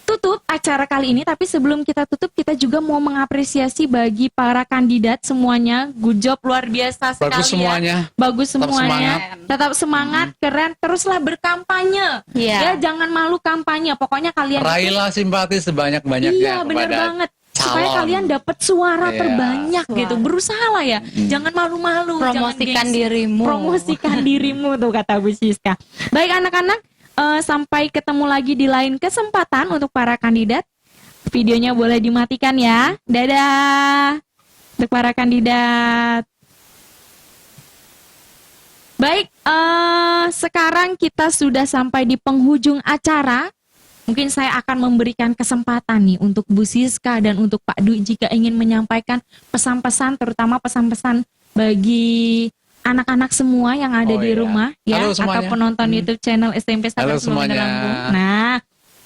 Speaker 1: tutup acara kali ini, tapi sebelum kita tutup kita juga mau mengapresiasi bagi para kandidat semuanya. Good job, luar biasa sekali.
Speaker 2: Bagus semuanya.
Speaker 1: Ya. Bagus semuanya.
Speaker 2: Semangat.
Speaker 1: Tetap semangat, keren. Teruslah berkampanye. Ya, jangan malu kampanye. Pokoknya kalian
Speaker 2: Raihlah simpati sebanyak-banyaknya
Speaker 1: iya, bener
Speaker 2: kepada
Speaker 1: banget.
Speaker 2: calon.
Speaker 1: Supaya kalian dapat suara
Speaker 2: Iya.
Speaker 1: terbanyak gitu. Berusaha lah ya. Jangan malu-malu.
Speaker 7: Promosikan
Speaker 1: jangan gengsi.
Speaker 7: dirimu.
Speaker 1: Promosikan dirimu tuh kata Bu Siska. Baik anak-anak. Sampai ketemu lagi di lain kesempatan untuk para kandidat. Videonya boleh dimatikan ya. Dadah untuk para kandidat. Baik, sekarang kita sudah sampai di penghujung acara. Mungkin saya akan memberikan kesempatan nih untuk Bu Siska dan untuk Pak Dwi jika ingin menyampaikan pesan-pesan, terutama pesan-pesan bagi anak-anak semua yang ada di rumah ya,
Speaker 2: Halo
Speaker 1: atau
Speaker 2: semuanya.
Speaker 1: penonton YouTube channel SMP
Speaker 2: Halo
Speaker 1: Satu Semangat
Speaker 2: semuanya.
Speaker 1: Lampung. Nah,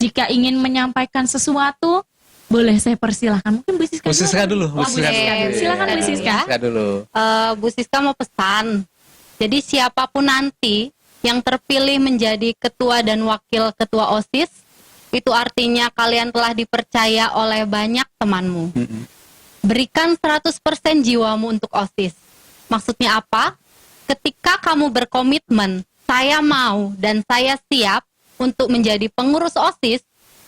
Speaker 1: jika ingin menyampaikan sesuatu, boleh saya persilahkan. Mungkin Bu Siska,
Speaker 2: Bu Siska dulu.
Speaker 1: Oh, Bu Siska dulu. Silakan Bu Siska.
Speaker 2: Siska dulu.
Speaker 7: Bu Siska mau pesan. Jadi siapapun nanti yang terpilih menjadi ketua dan wakil ketua OSIS, itu artinya kalian telah dipercaya oleh banyak temanmu. Berikan 100% jiwamu untuk OSIS. Maksudnya apa? Ketika kamu berkomitmen, saya mau dan saya siap untuk menjadi pengurus OSIS,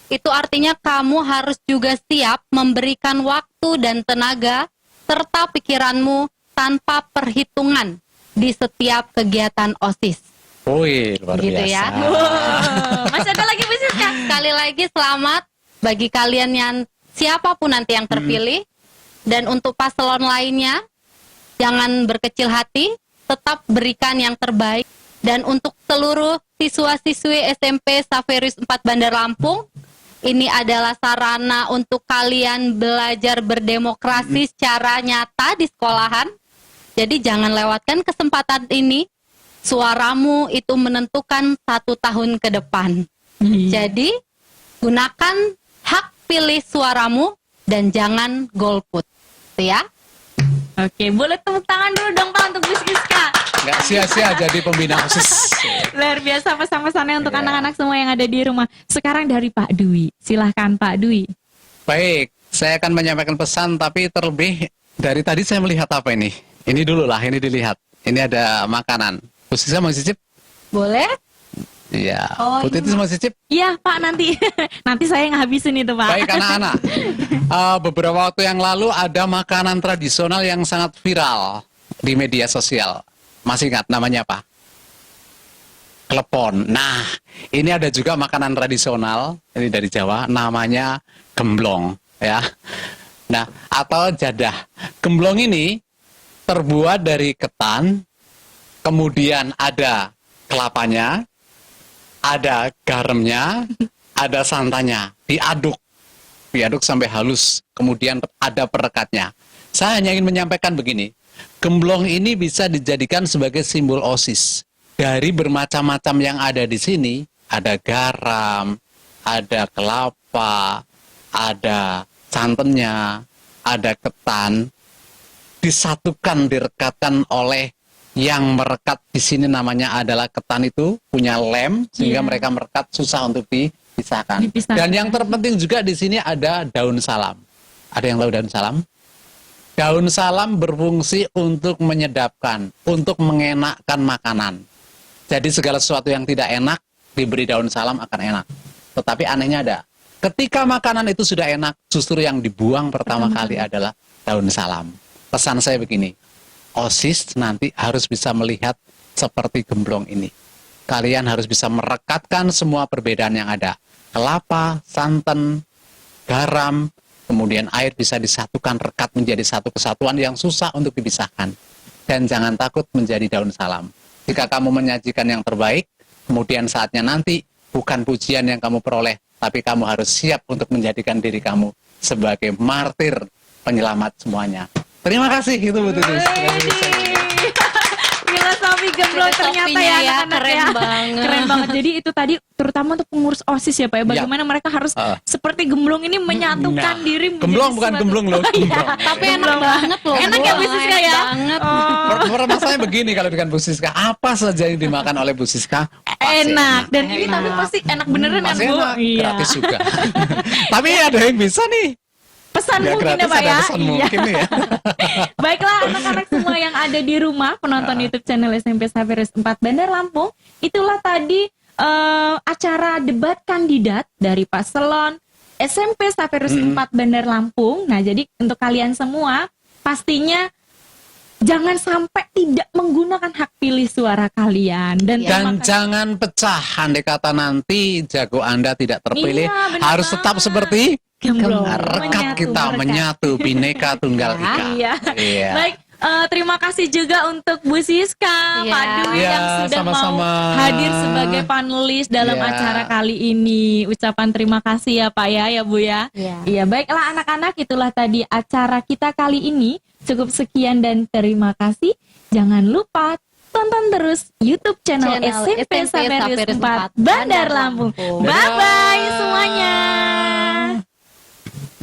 Speaker 7: itu artinya kamu harus juga siap memberikan waktu dan tenaga serta pikiranmu tanpa perhitungan di setiap kegiatan OSIS.
Speaker 2: Wih, luar
Speaker 7: Gitu
Speaker 2: biasa.
Speaker 7: ya.
Speaker 1: Masih ada lagi Bu Siska?
Speaker 7: Sekali lagi selamat bagi kalian yang siapapun nanti yang terpilih. Dan untuk paslon lainnya, jangan berkecil hati, tetap berikan yang terbaik. Dan untuk seluruh siswa-siswi SMP Xaverius 4 Bandar Lampung, ini adalah sarana untuk kalian belajar berdemokrasi secara nyata di sekolahan. Jadi jangan lewatkan kesempatan ini. Suaramu itu menentukan 1 tahun ke depan. Jadi gunakan hak pilih suaramu dan jangan golput. Itu ya.
Speaker 1: Oke, boleh tepuk tangan dulu dong Pak untuk Bu Siska.
Speaker 2: Nggak sia-sia jadi pembina OSIS.
Speaker 1: Luar biasa pesan-pesannya untuk anak-anak semua yang ada di rumah. Sekarang dari Pak Dwi. Silahkan Pak Dwi.
Speaker 2: Baik, saya akan menyampaikan pesan, tapi terlebih dari tadi saya melihat apa ini? Ini dulu lah, ini dilihat. Ini ada makanan. Bu Siska mau cicip?
Speaker 1: Boleh?
Speaker 2: Iya.
Speaker 1: Oh,
Speaker 2: Bu Titis mau cicip?
Speaker 1: Iya Pak, nanti nanti saya ngabisin itu Pak.
Speaker 2: Baik anak-anak. Beberapa waktu yang lalu ada makanan tradisional yang sangat viral di media sosial. Masih ingat namanya apa? Klepon. Nah, ini ada juga makanan tradisional, ini dari Jawa, namanya gemblong, ya. Nah, atau jadah. Gemblong ini terbuat dari ketan, kemudian ada kelapanya, ada garamnya, ada santannya, diaduk sampai halus, kemudian ada perekatnya. Saya hanya ingin menyampaikan begini, gemblong ini bisa dijadikan sebagai simbol OSIS. Dari bermacam-macam yang ada di sini, ada garam, ada kelapa, ada santannya, ada ketan, disatukan, direkatkan oleh yang merekat di sini namanya adalah ketan itu punya lem sehingga mereka merekat susah untuk dipisahkan. Dan yang terpenting juga di sini ada daun salam. Ada yang tahu daun salam? Daun salam berfungsi untuk menyedapkan, untuk mengenakkan makanan. Jadi segala sesuatu yang tidak enak diberi daun salam akan enak. Tetapi anehnya ada, ketika makanan itu sudah enak, justru yang dibuang pertama kali adalah daun salam. Pesan saya begini, OSIS nanti harus bisa melihat seperti gemblong ini. Kalian harus bisa merekatkan semua perbedaan yang ada. Kelapa, santan, garam, kemudian air bisa disatukan, rekat menjadi satu kesatuan yang susah untuk dipisahkan. Dan jangan takut menjadi daun salam. Jika kamu menyajikan yang terbaik, kemudian saatnya nanti bukan pujian yang kamu peroleh, tapi kamu harus siap untuk menjadikan diri kamu sebagai martir penyelamat semuanya. Terima kasih, itu Bu Titis.
Speaker 1: Gila, Sofi gemblong ternyata
Speaker 7: Sofinya
Speaker 1: ya anak-anak
Speaker 7: keren
Speaker 1: ya.
Speaker 7: banget.
Speaker 1: Keren banget. Jadi itu tadi terutama untuk pengurus OSIS ya Pak ya. Bagaimana mereka harus seperti gemblong ini menyatukan diri menjadi
Speaker 2: Gemblong bukan
Speaker 1: suatu-
Speaker 2: gemblong loh.
Speaker 1: Oh, iya.
Speaker 2: Gemblong.
Speaker 7: Tapi enak banget loh.
Speaker 1: Enak ya Bu Siska
Speaker 7: Enak
Speaker 1: ya?
Speaker 7: banget.
Speaker 2: Permasalahannya begini kalau dengan Bu Siska, apa saja yang dimakan oleh Bu Siska pasti
Speaker 1: Enak. Dan ini tapi pasti enak beneran kan
Speaker 2: Masih
Speaker 1: Bu?
Speaker 2: enak,
Speaker 1: Iya.
Speaker 2: gratis juga. Tapi ada yang bisa nih.
Speaker 1: Pesan
Speaker 2: Nggak
Speaker 1: mungkin ya
Speaker 2: gratis,
Speaker 1: Pak
Speaker 2: ada
Speaker 1: ya.
Speaker 2: pesan
Speaker 1: Iya.
Speaker 2: mungkin nih ya.
Speaker 1: Baiklah anak-anak semua yang ada di rumah penonton YouTube channel SMP Saverus 4 Bandar Lampung, itulah tadi acara debat kandidat dari paslon SMP Saverus 4 Bandar Lampung. Nah, jadi untuk kalian semua pastinya jangan sampai tidak menggunakan hak pilih suara kalian dan
Speaker 2: jangan pecah andai kata nanti jago Anda tidak terpilih,
Speaker 1: Iya, benar
Speaker 2: harus tetap seperti
Speaker 1: Gemblong.
Speaker 2: rekat kita menyatu bineka tunggal ika.
Speaker 1: Iya.
Speaker 2: Iya.
Speaker 1: Baik, terima kasih juga untuk Bu Siska,
Speaker 7: Iya.
Speaker 1: Pak Dwi
Speaker 2: Iya,
Speaker 1: yang sudah
Speaker 2: sama-sama.
Speaker 1: mau hadir sebagai panelis dalam
Speaker 2: Iya.
Speaker 1: acara kali ini. Ucapan terima kasih ya Pak ya Bu ya.
Speaker 7: Iya.
Speaker 1: Iya, baiklah anak-anak, itulah tadi acara kita kali ini. Cukup sekian dan terima kasih. Jangan lupa tonton terus YouTube channel SMP Saverus 4 Bandar Lampung. Bye bye semuanya.